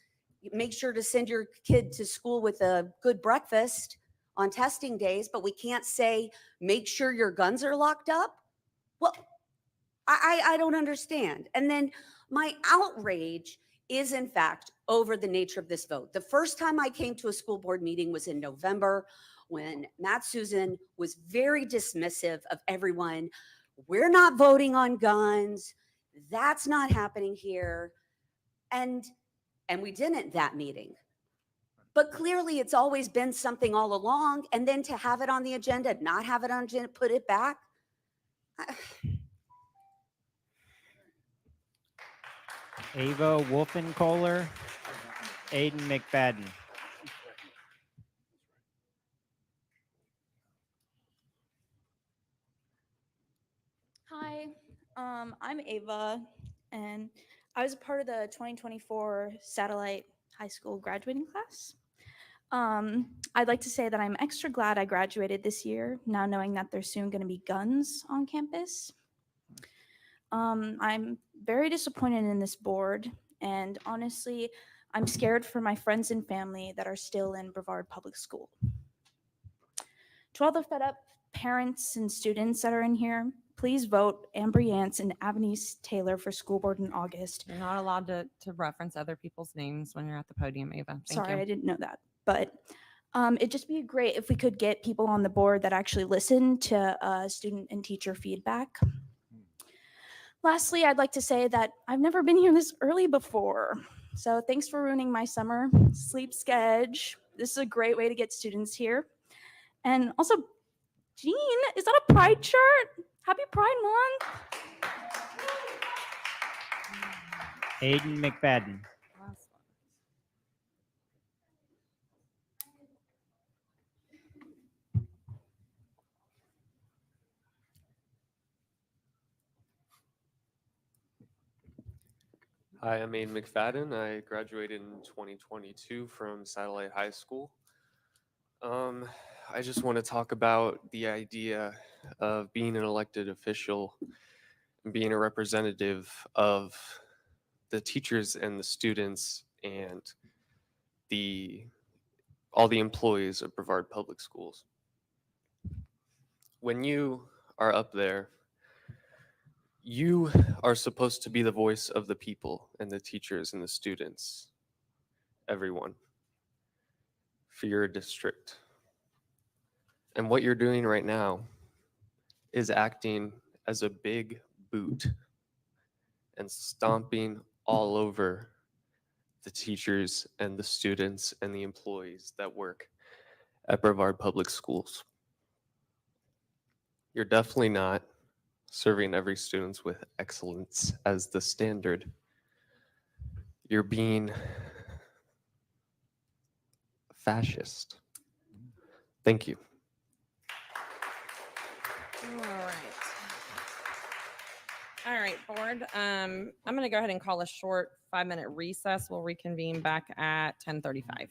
make sure to send your kid to school with a good breakfast on testing days, but we can't say, make sure your guns are locked up. Well, I don't understand. And then my outrage is in fact over the nature of this vote. The first time I came to a school board meeting was in November when Matt Susan was very dismissive of everyone. We're not voting on guns. That's not happening here. And we didn't that meeting. But clearly it's always been something all along. And then to have it on the agenda, not have it on agenda, put it back. Ava Wolfenkohler, Aiden McFadden. Hi, I'm Ava, and I was a part of the 2024 Satellite High School graduating class. I'd like to say that I'm extra glad I graduated this year, now knowing that there's soon going to be guns on campus. I'm very disappointed in this board, and honestly, I'm scared for my friends and family that are still in Brevard Public School. To all the fed up parents and students that are in here, please vote Amber Yance and Avanice Taylor for school board in August. You're not allowed to reference other people's names when you're at the podium, Ava. Thank Sorry, you. I didn't know that. But it'd just be great if we could get people on the board that actually listen to student and teacher feedback. Lastly, I'd like to say that I've never been here this early before. So thanks for ruining my summer sleep schedule. This is a great way to get students here. And also, Jean, is that a pride shirt? Happy Pride Month. Aiden McFadden. Hi, I'm Aiden McFadden. I graduated in 2022 from Satellite High School. I just want to talk about the idea of being an elected official and being a representative of the teachers and the students and all the employees of Brevard Public Schools. When you are up there, you are supposed to be the voice of the people and the teachers and the students, everyone, for your district. And what you're doing right now is acting as a big boot and stomping all over the teachers and the students and the employees that work at Brevard Public Schools. You're definitely not serving every student with excellence as the standard. You're being fascist. Thank you. All right. All right, board. I'm going to go ahead and call a short 5-minute recess. We'll reconvene back at 10:35.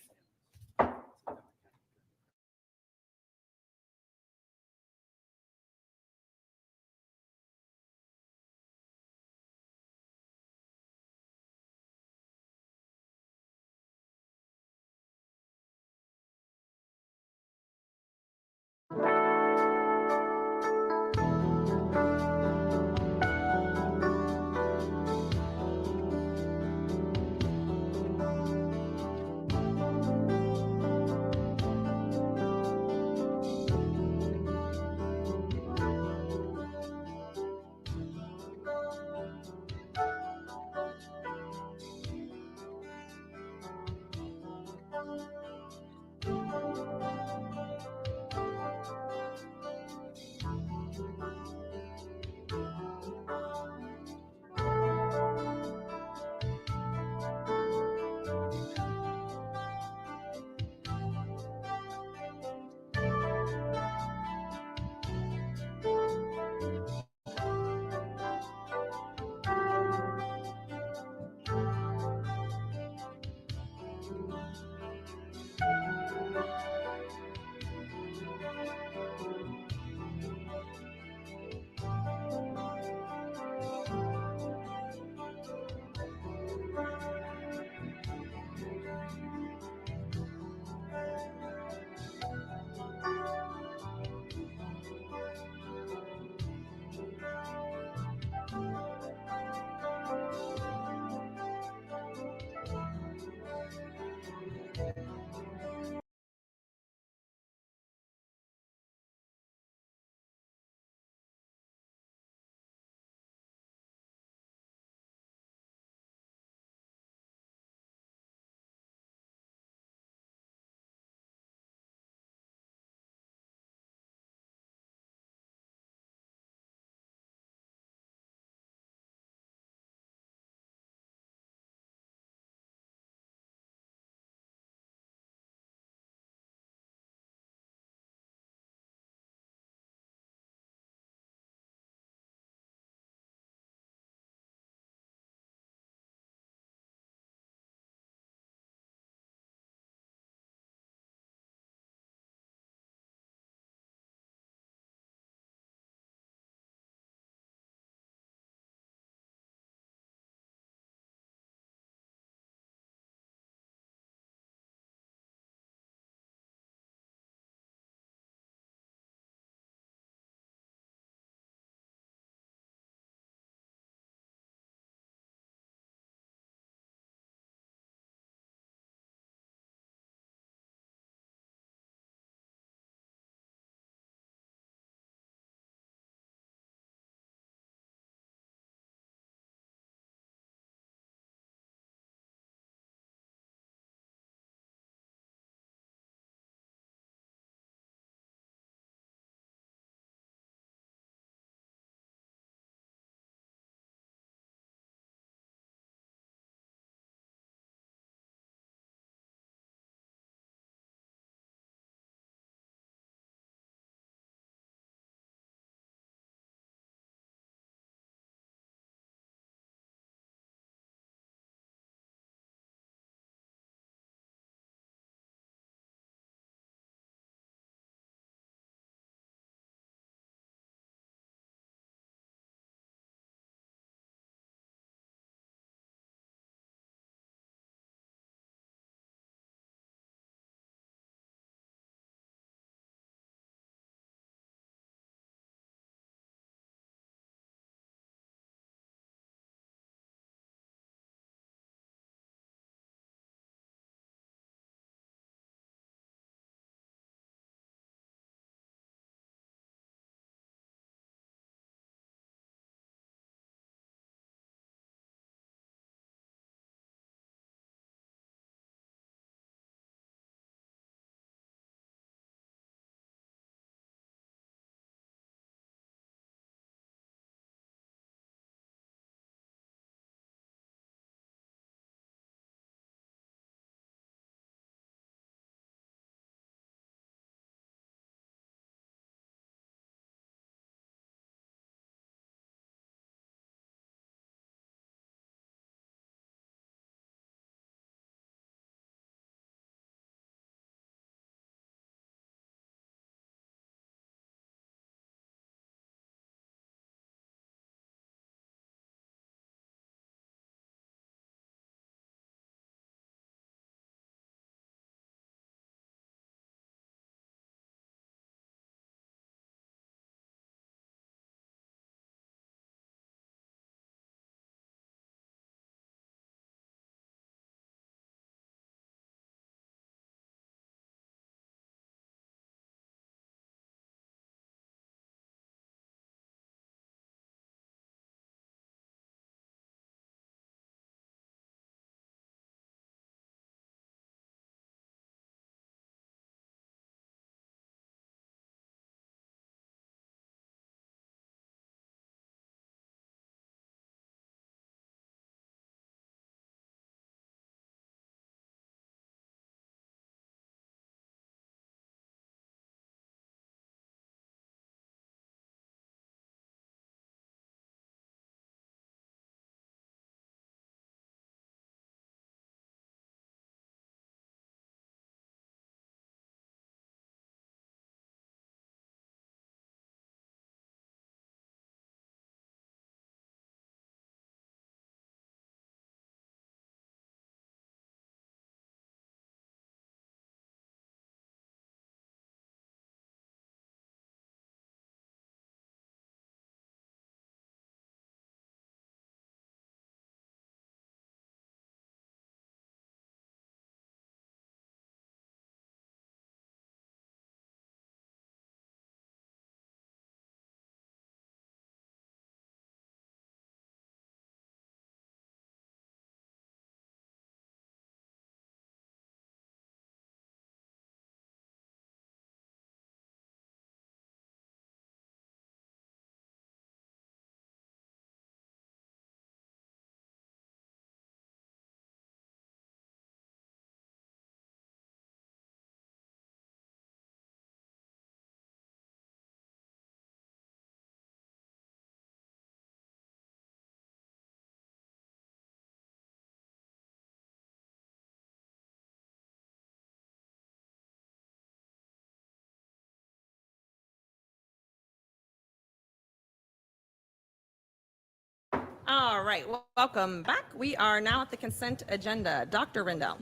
All right, well, welcome back. We are now at the consent agenda. Dr. Rendell.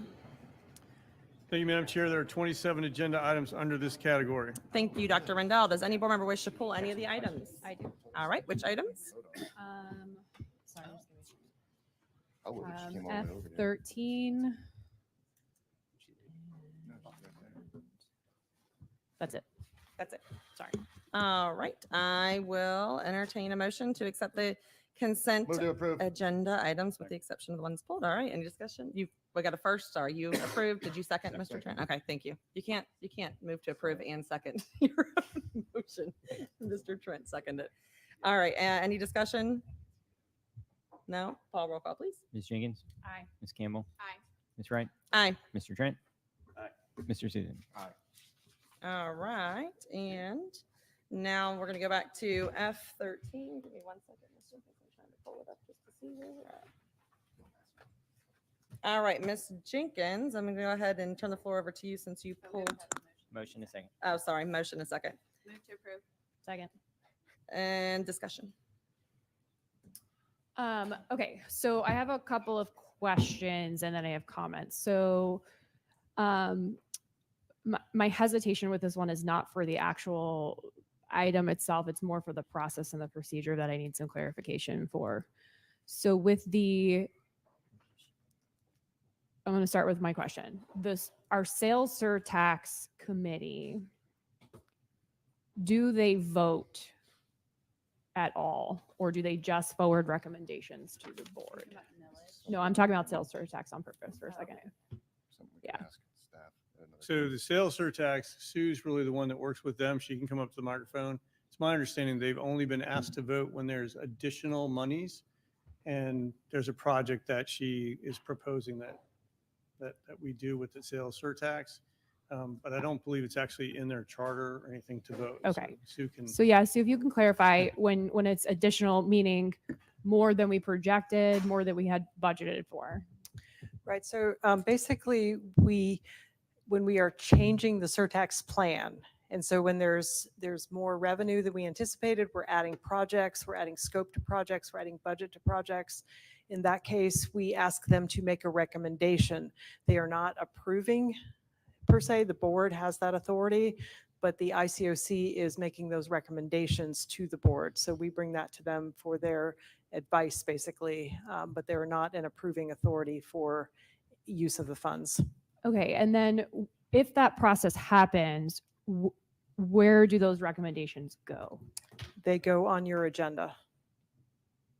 Thank you, Madam Chair. There are 27 agenda items under this category. Thank you, Dr. Rendell. Does any board member wish to pull any of the items? I do. All right, which items? Sorry, just give me F13. That's it. That's it. Sorry. All right, I will entertain a motion to accept the consent agenda items with the exception of the ones pulled. All right, any discussion? We got a first. Are you approved? Did you second, Mr. Trent? Okay, thank you. You can't move to approve and second your own motion. Mr. Trent seconded. All right, any discussion? No? Paul, roll call, please. Ms. Jenkins? Aye. Ms. Campbell? Aye. Ms. Wright? Aye. Mr. Trent? Aye. Mr. Susan? Aye. All right, and now we're going to go back to F13. Give me 1 second, Mr. I'm trying to pull it up just to see where we're at. All right, Ms. Jenkins, I'm going to go ahead and turn the floor over to you since you pulled. Motion a second. Oh, sorry, motion a second. Move to approve. Second. And discussion. Okay, so I have a couple of questions and then I have comments. So my hesitation with this one is not for the actual item itself. It's more for the process and the procedure that I need some clarification for. So with I'm going to start with my question. Our sales surtax committee, do they vote at all, or do they just forward recommendations to the board? No, I'm talking about sales surtax on purpose for a second. Yeah. So the sales surtax, Sue's really the one that works with them. She can come up to the microphone. It's my understanding they've only been asked to vote when there's additional monies. And there's a project that she is proposing that we do with the sales surtax. But I don't believe it's actually in their charter or anything to vote. Okay. So Sue can. So yeah, so if you can clarify when it's additional, meaning more than we projected, more than we had budgeted for. Right. So basically, when we are changing the surtax plan, and so when there's more revenue than we anticipated, we're adding projects, we're adding scope to projects, we're adding budget to projects. In that case, we ask them to make a recommendation. They are not approving per se. The board has that authority, but the ICOC is making those recommendations to the board. So we bring that to them for their advice, basically, but they're not an approving authority for use of the funds. Okay, and then if that process happens, where do those recommendations go? They go on your agenda.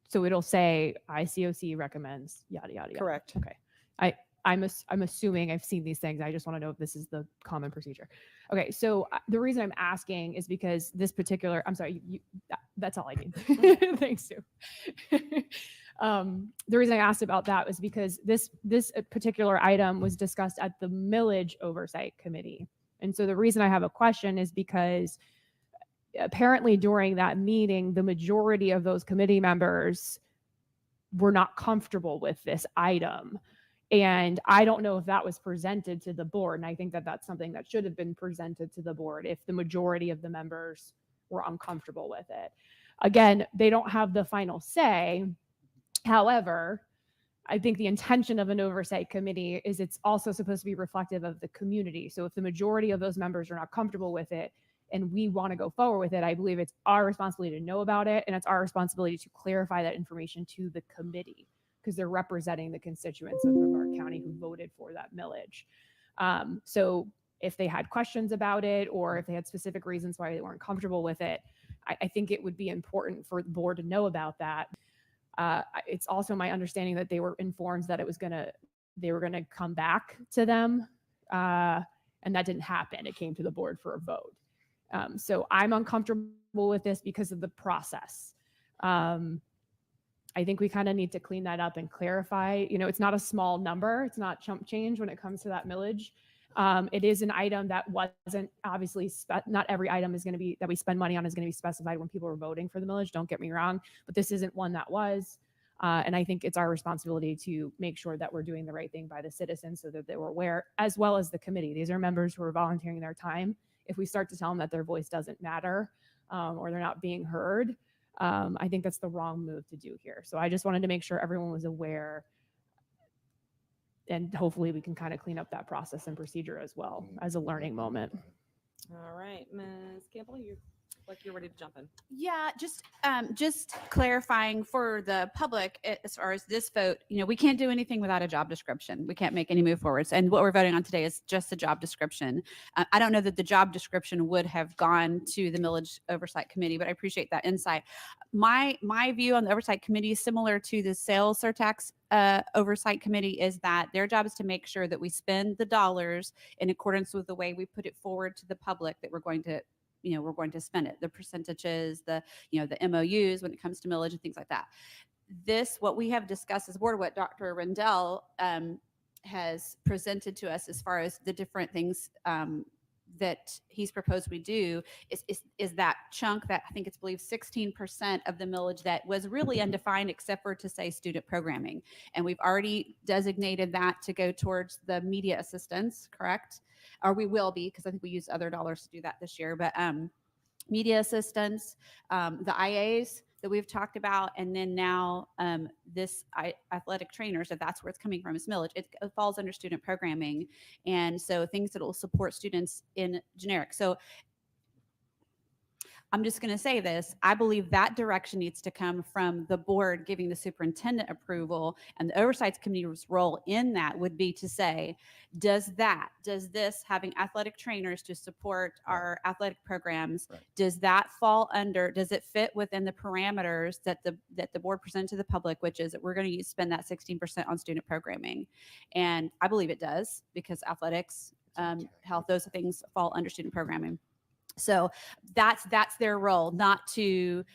So it'll say ICOC recommends yada yada yada. Correct. Okay. I'm assuming I've seen these things. I just want to know if this is the common procedure. Okay, so the reason I'm asking is because this particular, I'm sorry, that's all I need. Thanks, Sue. The reason I asked about that was because this particular item was discussed at the millage oversight committee. And so the reason I have a question is because apparently during that meeting, the majority of those committee members were not comfortable with this item. And I don't know if that was presented to the board. And I think that that's something that should have been presented to the board if the majority of the members were uncomfortable with it. Again, they don't have the final say. However, I think the intention of an oversight committee is it's also supposed to be reflective of the community. So if the majority of those members are not comfortable with it and we want to go forward with it, I believe it's our responsibility to know about it. And it's our responsibility to clarify that information to the committee because they're representing the constituents of Brevard County who voted for that millage. So if they had questions about it or if they had specific reasons why they weren't comfortable with it, I think it would be important for the board to know about that. It's also my understanding that they were informed that they were gonna come back to them, and that didn't happen. It came to the board for a vote. So I'm uncomfortable with this because of the process. I think we kind of need to clean that up and clarify. You know, it's not a small number. It's not chump change when it comes to that millage. It is an item that wasn't obviously, not every item is going to be, that we spend money on is going to be specified when people are voting for the millage. Don't get me wrong, but this isn't one that was. And I think it's our responsibility to make sure that we're doing the right thing by the citizens so that they were aware, as well as the committee. These are members who are volunteering their time. If we start to tell them that their voice doesn't matter or they're not being heard, I think that's the wrong move to do here. So I just wanted to make sure everyone was aware, and hopefully we can kind of clean up that process and procedure as well as a learning moment. All right, Ms. Campbell, you're ready to jump in. Yeah, just clarifying for the public as far as this vote, we can't do anything without a job description. We can't make any move forwards. And what we're voting on today is just the job description. I don't know that the job description would have gone to the Millage Oversight Committee, but I appreciate that insight. My view on the Oversight Committee is similar to the Sales Surtax Oversight Committee, is that their job is to make sure that we spend the dollars in accordance with the way we put it forward to the public that we're going to spend it, the percentages, the MOUs when it comes to millage and things like that. What we have discussed as board, what Dr. Rendell has presented to us as far as the different things that he's proposed we do is that chunk that I think it's believed 16% of the millage that was really undefined except for to say student programming. And we've already designated that to go towards the media assistance, correct? Or we will be, because I think we used other dollars to do that this year, but media assistance, the IAs that we've talked about, and then now athletic trainers, if that's where it's coming from, is millage. It falls under student programming, and so things that will support students in generic. So I'm just going to say this. I believe that direction needs to come from the board giving the superintendent approval, and the oversight committee's role in that would be to say, does this having athletic trainers to support our athletic programs, does it fit within the parameters that the board presented to the public, which is that we're going to spend that 16% on student programming? And I believe it does, because athletics, health, those things fall under student programming. So that's their role, not to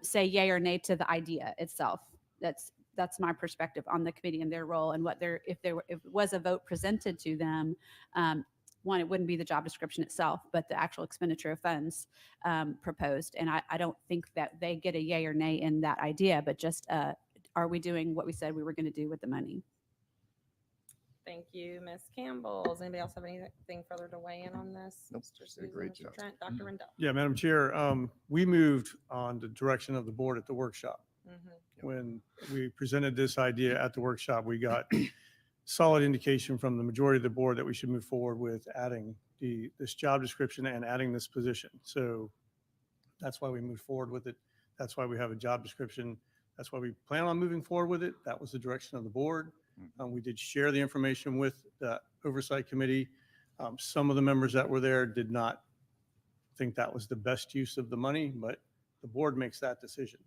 say yay or nay to the idea itself. That's my perspective on the committee and their role, and if it was a vote presented to them. One, it wouldn't be the job description itself, but the actual expenditure of funds proposed. And I don't think that they get a yay or nay in that idea, but just are we doing what we said we were going to do with the money? Thank you, Ms. Campbell. Does anybody else have anything further to weigh in on this? Nope, Mr. did a Susan, great Mr. job. Trent, Dr. Rendell. Yeah, Madam Chair, we moved on the direction of the board at the workshop. Mm-hmm. When we presented this idea at the workshop, we got solid indication from the majority of the board that we should move forward with adding this job description and adding this position. So that's why we moved forward with it. That's why we have a job description. That's why we plan on moving forward with it. That was the direction of the board. We did share the information with the oversight committee. Some of the members that were there did not think that was the best use of the money, but the board makes that decision.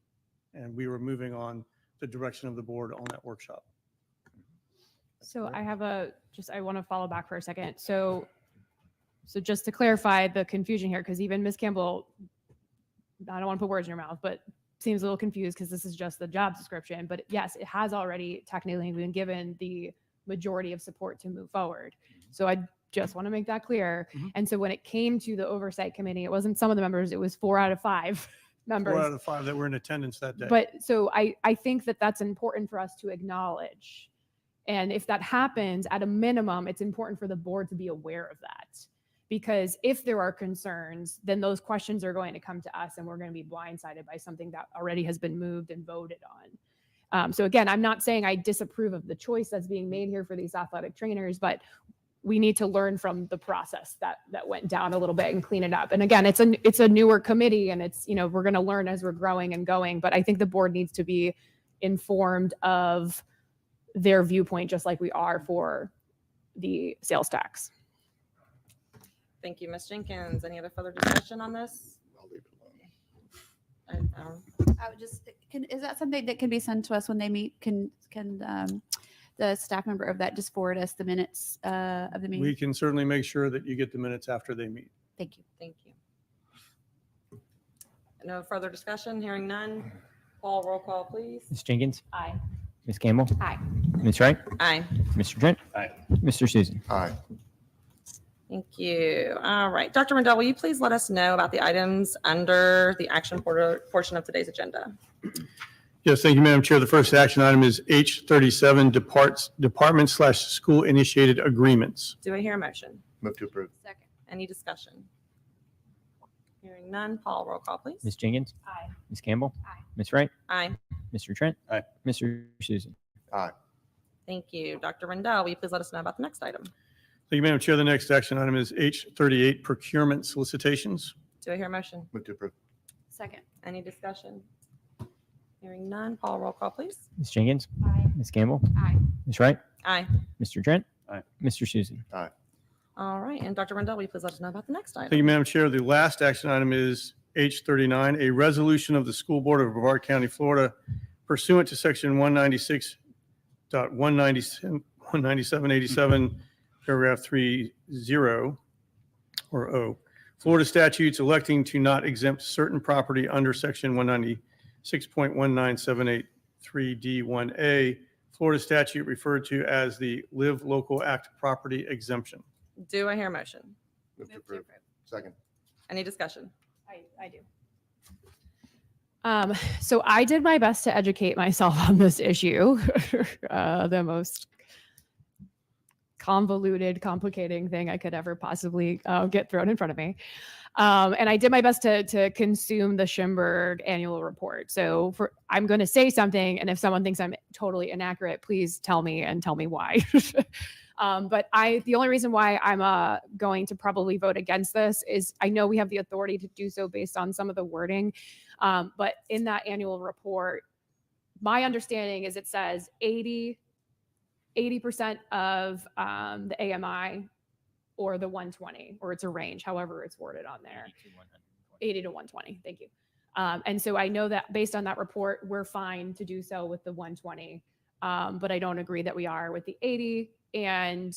And we were moving on the direction of the board on that workshop. So I want to follow back for a second. So just to clarify the confusion here, because even Ms. Campbell, I don't want to put words in your mouth, but seems a little confused because this is just the job description. But yes, it has already technically been given the majority of support to move forward. So I just want to make that clear. And so when it came to the oversight committee, it wasn't some of the members, it was 4 out of 5 members. 4 out of 5 that were in attendance that day. But so I think that that's important for us to acknowledge. And if that happens, at a minimum, it's important for the board to be aware of that. Because if there are concerns, then those questions are going to come to us and we're going to be blindsided by something that already has been moved and voted on. So again, I'm not saying I disapprove of the choice that's being made here for these athletic trainers, but we need to learn from the process that went down a little bit and clean it up. And again, it's a newer committee, and it's, we're going to learn as we're growing and going, but I think the board needs to be informed of their viewpoint, just like we are for the sales tax. Thank you, Ms. Jenkins. Any other further discussion on this? I'll leave it alone. I would just, is that something that can be sent to us when they meet? Can the staff member of that just forward us the minutes of the meeting? We can certainly make sure that you get the minutes after they meet. Thank you. Thank you. No further discussion, hearing none. Paul, roll call, please. Ms. Jenkins? Aye. Ms. Campbell? Aye. Ms. Wright? Aye. Mr. Trent? Aye. Mr. Susan? Aye. Thank you. All right. Dr. Rendell, will you please let us know about the items under the action portion of today's agenda? Yes, thank you, Madam Chair. The first action item is H37 department/school initiated agreements. Do I hear a motion? Move to approve. Second. Any discussion? Hearing none. Paul, roll call, please. Ms. Jenkins? Aye. Ms. Campbell? Aye. Ms. Wright? Aye. Mr. Trent? Aye. Mr. Susan? Thank you. Dr. Rendell, will you please let us know about the next item? Thank you, Madam Chair. The next action item is H38 procurement solicitations. Do I hear a motion? Move to approve. Second. Any discussion? Hearing none. Paul, roll call, please. Ms. Jenkins? Aye. Ms. Campbell? Aye. Ms. Wright? Aye. Mr. Trent? Aye. Mr. Susan? All right. And Dr. Rendell, will you please let us know about the next Thank you, item? Madam Chair. The last action item is H39, a resolution of the School Board of Brevard County, Florida, pursuant to Section 19787, paragraph 30 or O. Florida statutes electing to not exempt certain property under Section 196.19783D1A, Florida statute referred to as the Live Local Act property exemption. Do I hear a motion? Move to approve. Second. Any discussion? I do. So I did my best to educate myself on this issue, the most convoluted, complicating thing I could ever possibly get thrown in front of me. And I did my best to consume the Schimberg annual report. So I'm going to say something, and if someone thinks I'm totally inaccurate, please tell me and tell me why. But the only reason why I'm going to probably vote against this is I know we have the authority to do so based on some of the wording. But in that annual report, my understanding is it says 80% of the AMI or the 120, or it's a range, however it's worded on there. 80 to 120. Thank you. And so I know that based on that report, we're fine to do so with the 120. But I don't agree that we are with the 80. And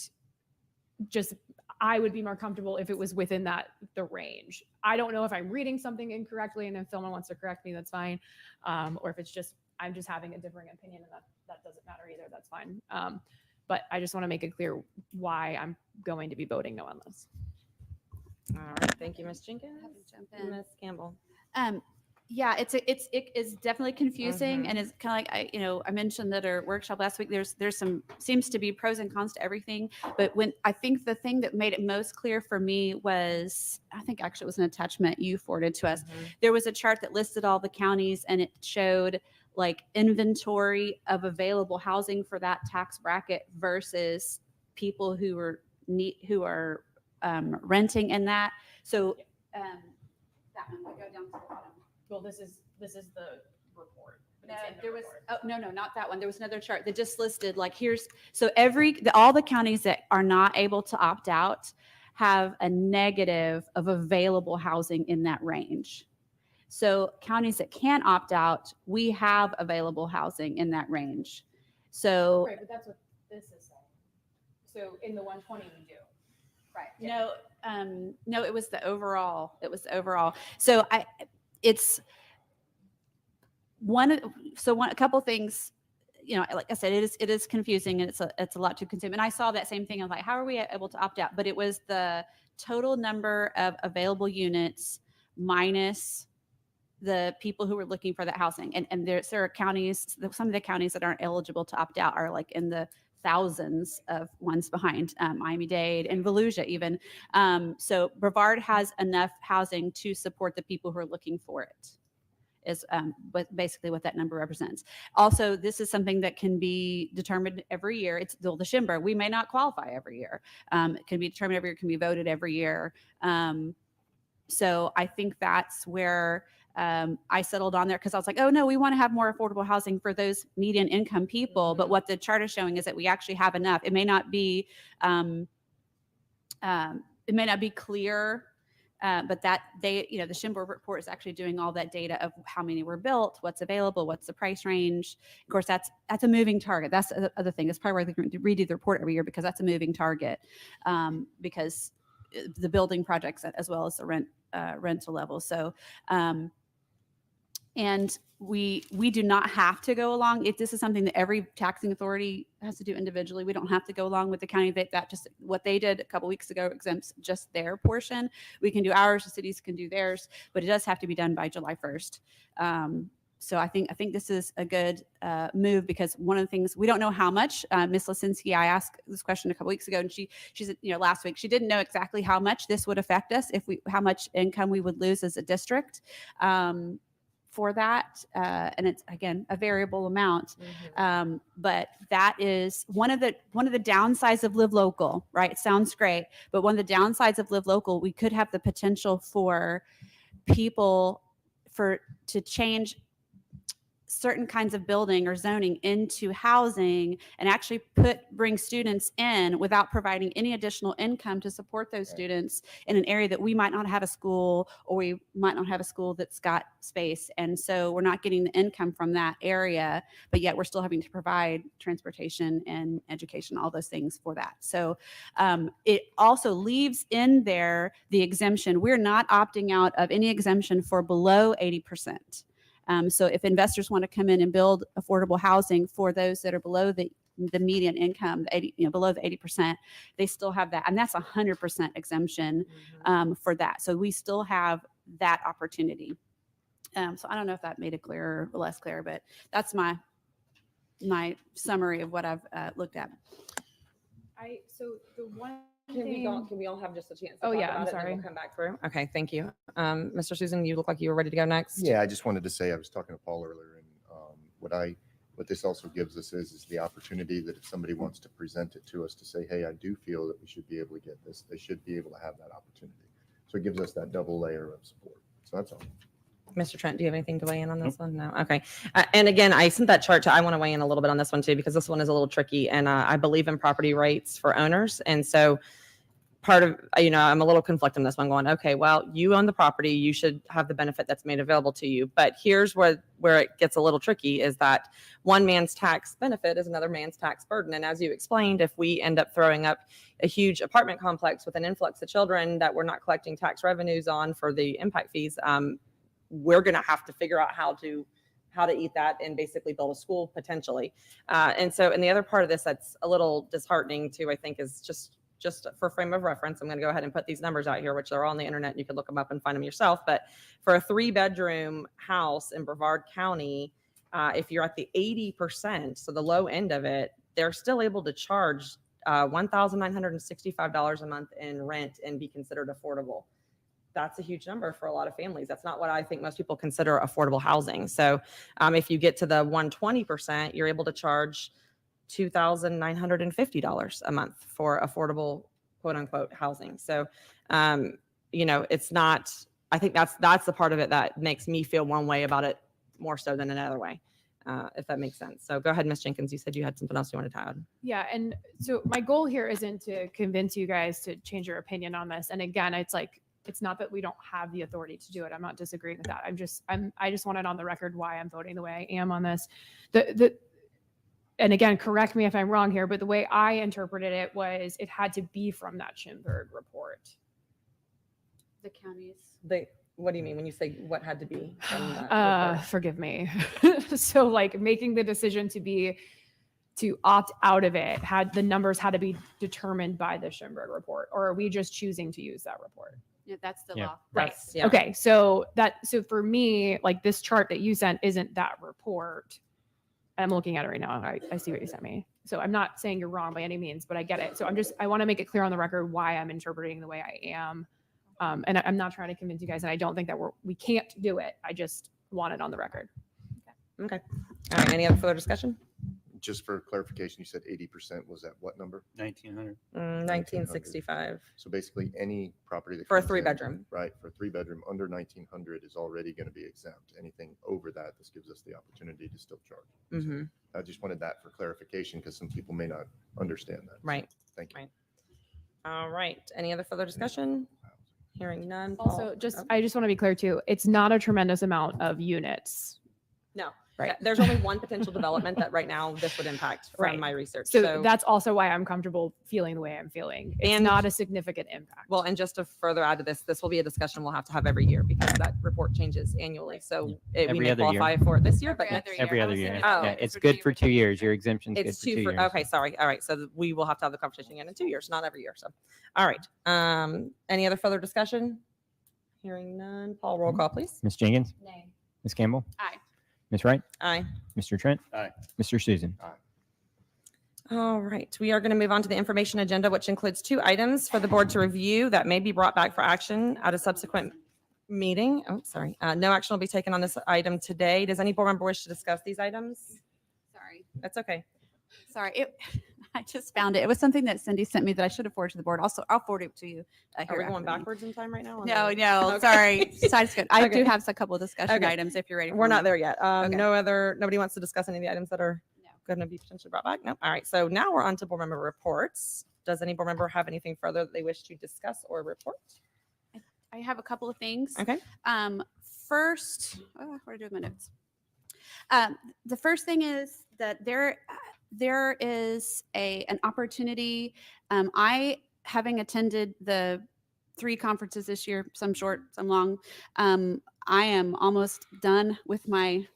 just, I would be more comfortable if it was within the range. I don't know if I'm reading something incorrectly, and if someone wants to correct me, that's fine. Or if it's just, I'm just having a differing opinion, and that doesn't matter either. That's fine. But I just want to make it clear why I'm going to be voting no on this. All right. Thank you, Ms. Jenkins. Happy to jump in. Ms. Campbell. Yeah, it is definitely confusing, and it's kind of like I mentioned that our workshop last week. There's some seems to be pros and cons to everything, but when I think the thing that made it most clear for me was, I think actually it was an attachment you forwarded to us. There was a chart that listed all the counties, and it showed like inventory of available housing for that tax bracket versus people who are renting in that. So that one, go down to the bottom. Well, this is the report. No, there was no, not that one. There was another chart that just listed like all the counties that are not able to opt out have a negative of available housing in that range. So counties that can opt out, we have available housing in that range. So Right, but that's what this is saying. So in the 120 we do. right. No, it was the overall. It was the overall. So it's a couple things, like I said, it is confusing, and it's a lot to consume. And I saw that same thing. I was like, how are we able to opt out? But it was the total number of available units minus the people who were looking for that housing. And there are counties, some of the counties that aren't eligible to opt out are like in the thousands of ones behind, Miami-Dade and Volusia even. So Brevard has enough housing to support the people who are looking for it, is basically what that number represents. Also, this is something that can be determined every year. It's the Schimberg. We may not qualify every year. It can be determined every year, can be voted every year. So I think that's where I settled on there, because I was like, oh no, we want to have more affordable housing for those median income people. But what the chart is showing is that we actually have enough. It may not be clear, but that the Schimberg report is actually doing all that data of how many were built, what's available, what's the price range. Of course, that's a moving target. That's the other thing. That's probably why they're going to redo the report every year, because that's a moving target, because the building projects as well as the rental level. So, and we do not have to go along. If this is something that every taxing authority has to do individually, we don't have to go along with the county. That just what they did a couple weeks ago exempts just their portion. We can do ours, the cities can do theirs, but it does have to be done by July 1st. So I think this is a good move, because one of the things we don't know how much. Ms. Lisinski, I asked this question a couple weeks ago, and she said, last week she didn't know exactly how much this would affect us, how much income we would lose as a district. For that, and it's again a variable amount, but that is one of the downsides of Live Local, right? It sounds great, but one of the downsides of Live Local, we could have the potential for people to change certain kinds of building or zoning into housing and actually bring students in without providing any additional income to support those students in an area that we might not have a school, or we might not have a school that's got space. And so we're not getting the income from that area, but yet we're still having to provide transportation and education, all those things for that. So it also leaves in there the exemption. We're not opting out of any exemption for below 80%. So if investors want to come in and build affordable housing for those that are below the median income, below the 80%, they still have that. And that's 100% exemption for that. So we still have that opportunity. So I don't know if that made it clearer or less clear, but that's my summary of what I've looked at. So the one Can we all have just a chance to Oh, talk yeah, about I'm it, and then sorry. we'll come back through? Okay, thank you. Mr. Susan, you look like you were ready to go next. Yeah, I just wanted to say, I was talking to Paul earlier, and what this also gives us is the opportunity that if somebody wants to present it to us to say, hey, I do feel that we should be able to get this, they should be able to have that opportunity. So it gives us that double layer of support. So that's all. Mr. Trent, do you have anything to weigh in on this one? No. Okay. And again, I sent that chart I want to weigh in a little bit on this one too, because this one is a little tricky, and I believe in property rights for owners. And so part of, I'm a little conflicted on this one, going, okay, well, you own the property, you should have the benefit that's made available to you. But here's where it gets a little tricky, is that one man's tax benefit is another man's tax burden. And as you explained, if we end up throwing up a huge apartment complex with an influx of children that we're not collecting tax revenues on for the impact fees, we're going to have to figure out how to eat that and basically build a school potentially. And the other part of this that's a little disheartening too, I think, is just for frame of reference, I'm going to go ahead and put these numbers out here, which are all on the internet. You can look them up and find them yourself. But for a 3-bedroom house in Brevard County, if you're at the 80%, so the low end of it, they're still able to charge $1,965 a month in rent and be considered affordable. That's a huge number for a lot of families. That's not what I think most people consider affordable housing. So if you get to the 120%, you're able to charge $2,950 a month for affordable, quote unquote, housing. So, it's not, I think that's the part of it that makes me feel one way about it more so than another way, if that makes sense. So go ahead, Ms. Jenkins, you said you had something else you wanted to add. Yeah. And so my goal here isn't to convince you guys to change your opinion on this. And again, it's not that we don't have the authority to do it. I'm not disagreeing with that. I just wanted on the record why I'm voting the way I am on this. And again, correct me if I'm wrong here, but the way I interpreted it was it had to be from that Schimberg report. The counties. What do you mean when you say what had to be from that report? Forgive me. So making the decision to opt out of it, the numbers had to be determined by the Schimberg report, or are we just choosing to use that report? Yeah, that's the Yeah. law. Right. Yeah. Okay. So for me, this chart that you sent isn't that report. I'm looking at it right now. I see what you sent me. So I'm not saying you're wrong by any means, but I get it. So I want to make it clear on the record why I'm interpreting the way I am. And I'm not trying to convince you guys, and I don't think that we can't do it. I just want it on the record. Okay. All right. Any other further discussion? Just for clarification, you said 80% was at what number? 1,900. 1965. So basically any property that For a comes in, 3-bedroom. right, for a 3-bedroom under 1,900 is already going to be exempt. Anything over that, this gives us the opportunity to still charge. Mm-hmm. I just wanted that for clarification because some people may not understand that. Right. Thank you. Right. All right. Any other further discussion? Hearing none. Also, Paul? I just want to be clear too. It's not a tremendous amount of units. No. Right. There's only one potential development that right now this would impact from Right. my research. So that's also why I'm comfortable feeling the way I'm feeling. It's And- not a significant impact. Well, and just to further add to this will be a discussion we'll have to have every year because that report changes annually. So we Every may other year. qualify for it this year, but Every other year. Oh. Yeah, it's good for 2 years. Your exemption's good it's for 2 two for, years. okay, sorry. All right. So we will have to have the conversation again in 2 years, not every year. So, all right. Any other further discussion? Hearing none. Paul, roll call, please. Ms. Jenkins? Nay. Ms. Campbell? Aye. Ms. Wright, Aye. Mr. Trent, Aye. Mr. Susan. All right, we are going to move on to the information agenda, which includes 2 items for the board to review that may be brought back for action at a subsequent meeting. Oh, sorry. No action will be taken on this item today. Does any board member wish to discuss these items? Sorry. That's okay. Sorry. I just found it. It was something that Cindy sent me that I should have forwarded to the board. Also, I'll forward it to you. Are here we after going the meeting. backwards in time right now? or No, no? no, Okay. sorry. Side's good. I Okay. do have a couple of discussion Okay. items if you're ready. We're for not them. there yet. Okay. Nobody wants to discuss any of the items that are going to be potentially brought back? No. All right. So now we're on to board member reports. Does any board member have anything further that they wish to discuss or report? I have a couple of things. Okay. First, what do I do with my notes? The first thing is that there is an opportunity. I, having attended the 3 conferences this year, some short, some long, I am almost done with my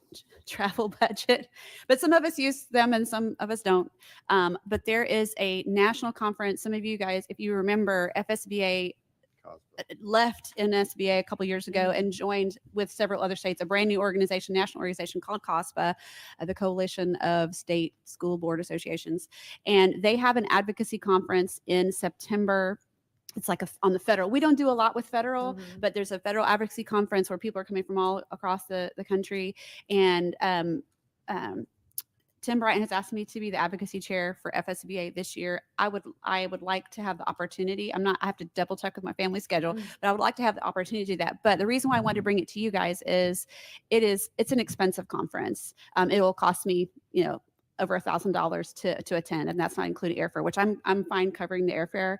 travel budget, but some of us use them and some of us don't. But there is a national conference. Some of you guys, if you remember, FSBA left NSBA a couple years ago and joined with several other states, a brand new organization, national organization called COSPA, the Coalition of State School Board Associations. And they have an advocacy conference in September. It's like on the federal. We don't do a lot with federal, but there's a federal advocacy conference where people are coming from all across the country. And Tim Brighton has asked me to be the advocacy chair for FSBA this year. I would like to have the opportunity. I have to double check with my family schedule, but I would like to have the opportunity to do that. But the reason why I wanted to bring it to you guys is it's an expensive conference. It will cost me, over $1,000 to attend, and that's not including airfare, which I'm fine covering the airfare.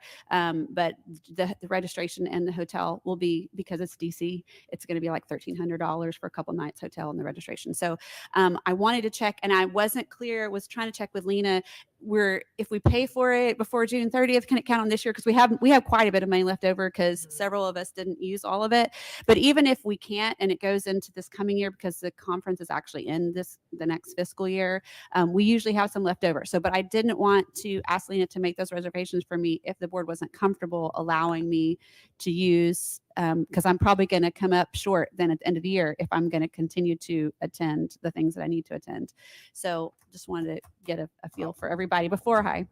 But the registration and the hotel will be, because it's DC, it's going to be like $1,300 for a couple nights hotel and the registration. So I wanted to check, and I wasn't clear. Was trying to check with Lena. If we pay for it before June 30th, can it count on this year? Because we have quite a bit of money left over because several of us didn't use all of it. But even if we can't, and it goes into this coming year because the conference is actually in the next fiscal year, we usually have some left over. But I didn't want to ask Lena to make those reservations for me if the board wasn't comfortable allowing me to use, because I'm probably going to come up short then at the end of the year if I'm going to continue to attend the things that I need to attend. So just wanted to get a feel for everybody before I.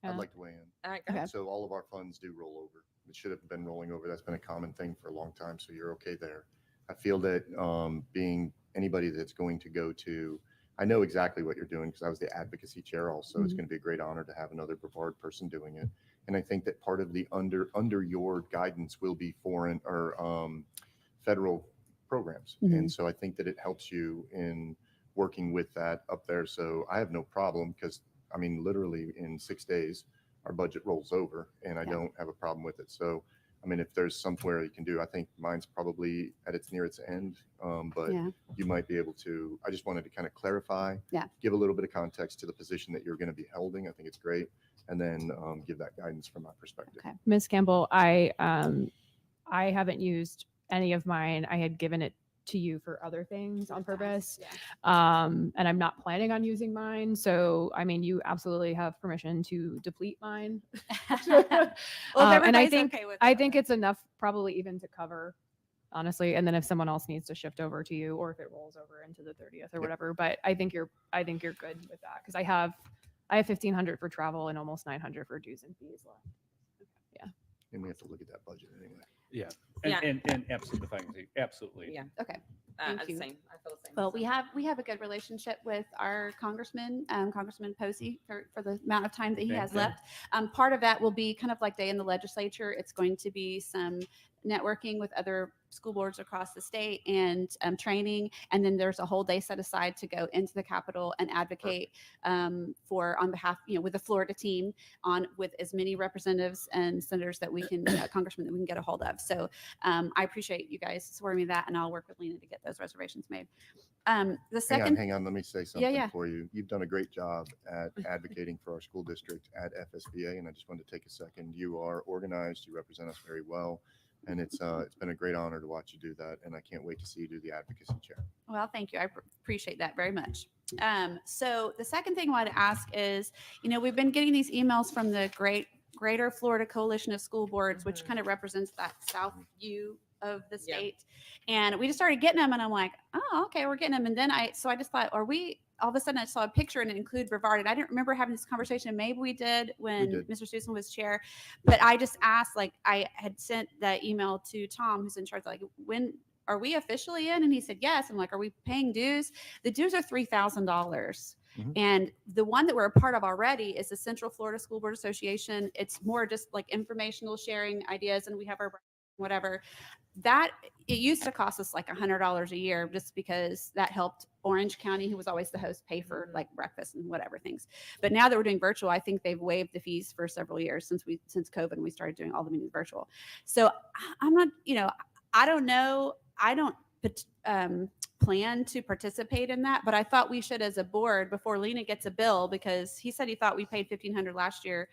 I'd like to weigh in. All right, go ahead. So all of our funds do roll over. It should have been rolling over. That's been a common thing for a long time. So you're okay there. I feel that being anybody that's going to go to, I know exactly what you're doing because I was the advocacy chair also. It's going to be a great honor to have another Brevard person doing it. And I think that part of the under your guidance will be foreign or federal programs. And so I think that it helps you in working with that up there. So I have no problem because literally in 6 days, our budget rolls over and I don't have a problem with it. So, if there's somewhere you can do, I think mine's probably near its end, but you might be able to, I just wanted to kind of clarify, give a little bit of context to the position that you're going to be holding. I think it's great. And then give that guidance from my perspective. Okay. Ms. Campbell, I haven't used any of mine. I had given it to you for other things on purpose. And I'm not planning on using mine. So, you absolutely have permission to deplete mine. And I think it's enough probably even to cover, honestly. And then if someone else needs to shift over to you, or if it rolls over into the 30th or whatever, but I think you're good with that. Cause I have $1,500 for travel and almost $900 for dues and fees left. Yeah. And we have to look at that budget anyway. Yeah. Yeah. And absolutely. Absolutely. Yeah. Okay. Thank you. Same. I feel the same. Well, we have a good relationship with our congressman, Congressman Posey, for the amount of time that he has left. Part of that will be kind of like day in the legislature. It's going to be some networking with other school boards across the state and training. And then there's a whole day set aside to go into the Capitol and advocate on behalf, with the Florida team with as many representatives and senators that we can, congressmen that we can get a hold of. So I appreciate you guys supporting me that, and I'll work with Lena to get those reservations made. The second, Hang on. Let me say something yeah. for you. You've done a great job at advocating for our school district at FSBA. And I just wanted to take a second. You are organized. You represent us very well. And it's been a great honor to watch you do that. And I can't wait to see you do the advocacy chair. Well, thank you. I appreciate that very much. So the second thing I wanted to ask is, we've been getting these emails from the Greater Florida Coalition of School Boards, which kind of represents that South U of the state. And we just started getting them, and I'm like, oh, okay, we're getting them. And then I just thought, all of a sudden I saw a picture and it included Brevard. And I didn't remember having this conversation. Maybe we did when Mr. Susan was chair, but I just asked, like, I had sent that email to Tom, who's in charge, like, when are we officially in? And he said, yes. I'm like, are we paying dues? The dues are $3,000. And the one that we're a part of already is the Central Florida School Board Association. It's more just like informational sharing ideas, and we have our whatever. That it used to cost us like $100 a year, just because that helped Orange County, who was always the host, pay for like breakfast and whatever things. But now that we're doing virtual, I think they've waived the fees for several years since COVID, and we started doing all the meetings virtual. So I'm not, I don't know. I don't plan to participate in that, but I thought we should, as a board, before Lena gets a bill, because he said he thought we paid $1,500 last year,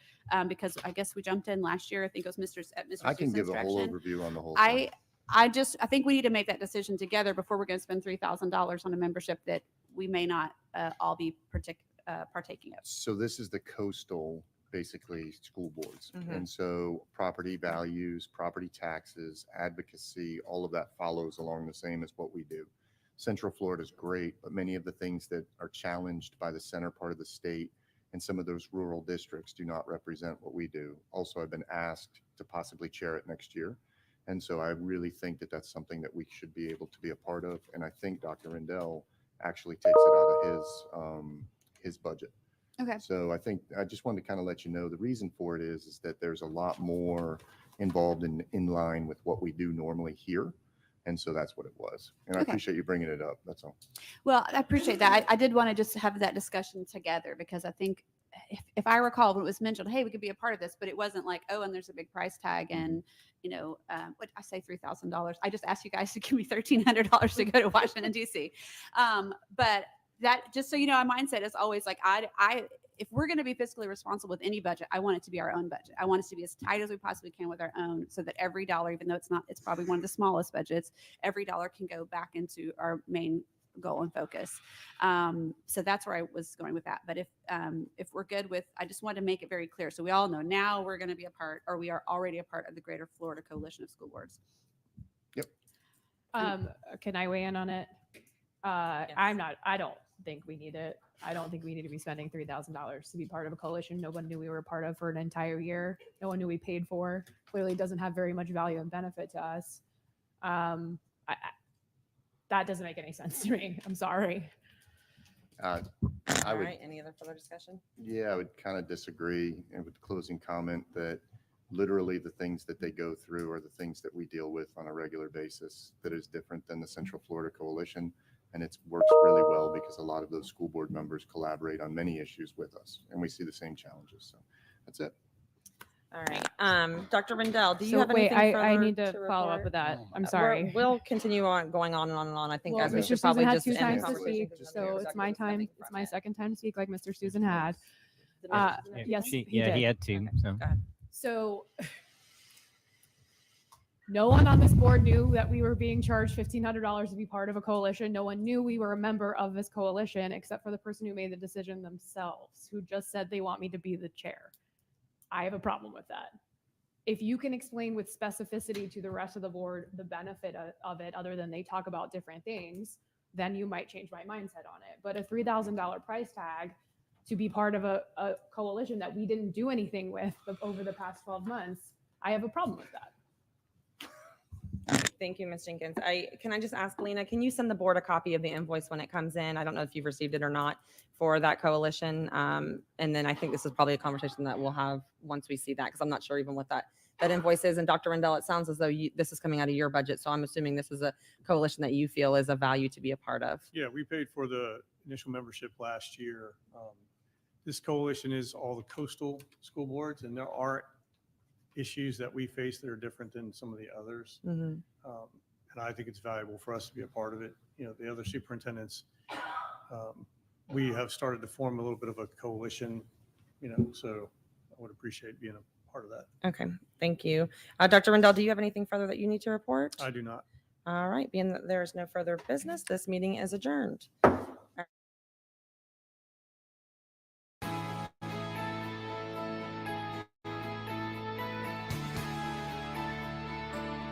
because I guess we jumped in last year. I think it was Mr. I can Susan's give a whole direction. overview on the whole thing. I think we need to make that decision together before we're going to spend $3,000 on a membership that we may not all be partaking of. So this is the coastal, basically, school boards. And so property values, property taxes, advocacy, all of that follows along the same as what we do. Central Florida is great, but many of the things that are challenged by the center part of the state and some of those rural districts do not represent what we do. Also, I've been asked to possibly chair it next year. And so I really think that that's something that we should be able to be a part of. And I think Dr. Rendell actually takes it out of his budget. Okay. So I think I just wanted to kind of let you know the reason for it is that there's a lot more involved in line with what we do normally here. And so that's what it was. And I appreciate you bringing it up. That's all. Well, I appreciate that. I did want to just have that discussion together, because I think if I recall when it was mentioned, hey, we could be a part of this, but it wasn't like, oh, and there's a big price tag and, what I say $3,000. I just asked you guys to give me $1,300 to go to Washington, D.C. But that, just so you know, our mindset is always like, if we're going to be fiscally responsible with any budget, I want it to be our own budget. I want us to be as tight as we possibly can with our own, so that every dollar, even though it's probably one of the smallest budgets, every dollar can go back into our main goal and focus. So that's where I was going with that. But if we're good with, I just wanted to make it very clear, so we all know now we're going to be a part, or we are already a part of the Greater Florida Coalition of School Boards. Yep. Can I weigh in on it? I don't think we need it. I don't think we need to be spending $3,000 to be part of a coalition no one knew we were a part of for an entire year. No one knew we paid for. Clearly doesn't have very much value and benefit to us. That doesn't make any sense to me. I'm sorry. I All would, right, any other further discussion? yeah, I would kind of disagree and with the closing comment that literally the things that they go through are the things that we deal with on a regular basis that is different than the Central Florida Coalition. And it works really well because a lot of those school board members collaborate on many issues with us, and we see the same challenges. So that's it. All right. Dr. Rendell, do you So have wait, anything further I need to follow report? up with that. I'm sorry. We'll continue on going on and on and on. I think Well, as we Mr. should probably Susan had just two end the times to conversation speak, because so nobody it's was my time. stemming It's from my it. second time to speak, like Mr. Susan had. Yes, he did. had to. So. So no one on this board knew that we were being charged $1,500 to be part of a coalition. No one knew we were a member of this coalition, except for the person who made the decision themselves, who just said they want me to be the chair. I have a problem with that. If you can explain with specificity to the rest of the board the benefit of it, other than they talk about different things, then you might change my mindset on it. But a $3,000 price tag to be part of a coalition that we didn't do anything with over the past 12 months, I have a problem with that. Thank you, Ms. Jenkins. Can I just ask Lena, can you send the board a copy of the invoice when it comes in? I don't know if you've received it or not for that coalition. And then I think this is probably a conversation that we'll have once we see that, because I'm not sure even what that invoice is. And Dr. Rendell, it sounds as though this is coming out of your budget. So I'm assuming this is a coalition that you feel is of value to be a part of. Yeah, we paid for the initial membership last year. This coalition is all the coastal school boards, and there are issues that we face that are different than some of the others. Mhm. And I think it's valuable for us to be a part of it. The other superintendents, we have started to form a little bit of a coalition, so I would appreciate being a part of that. Okay, thank you. Dr. Rendell, do you have anything further that you need to report? I do not. All right, being that there is no further business, this meeting is adjourned.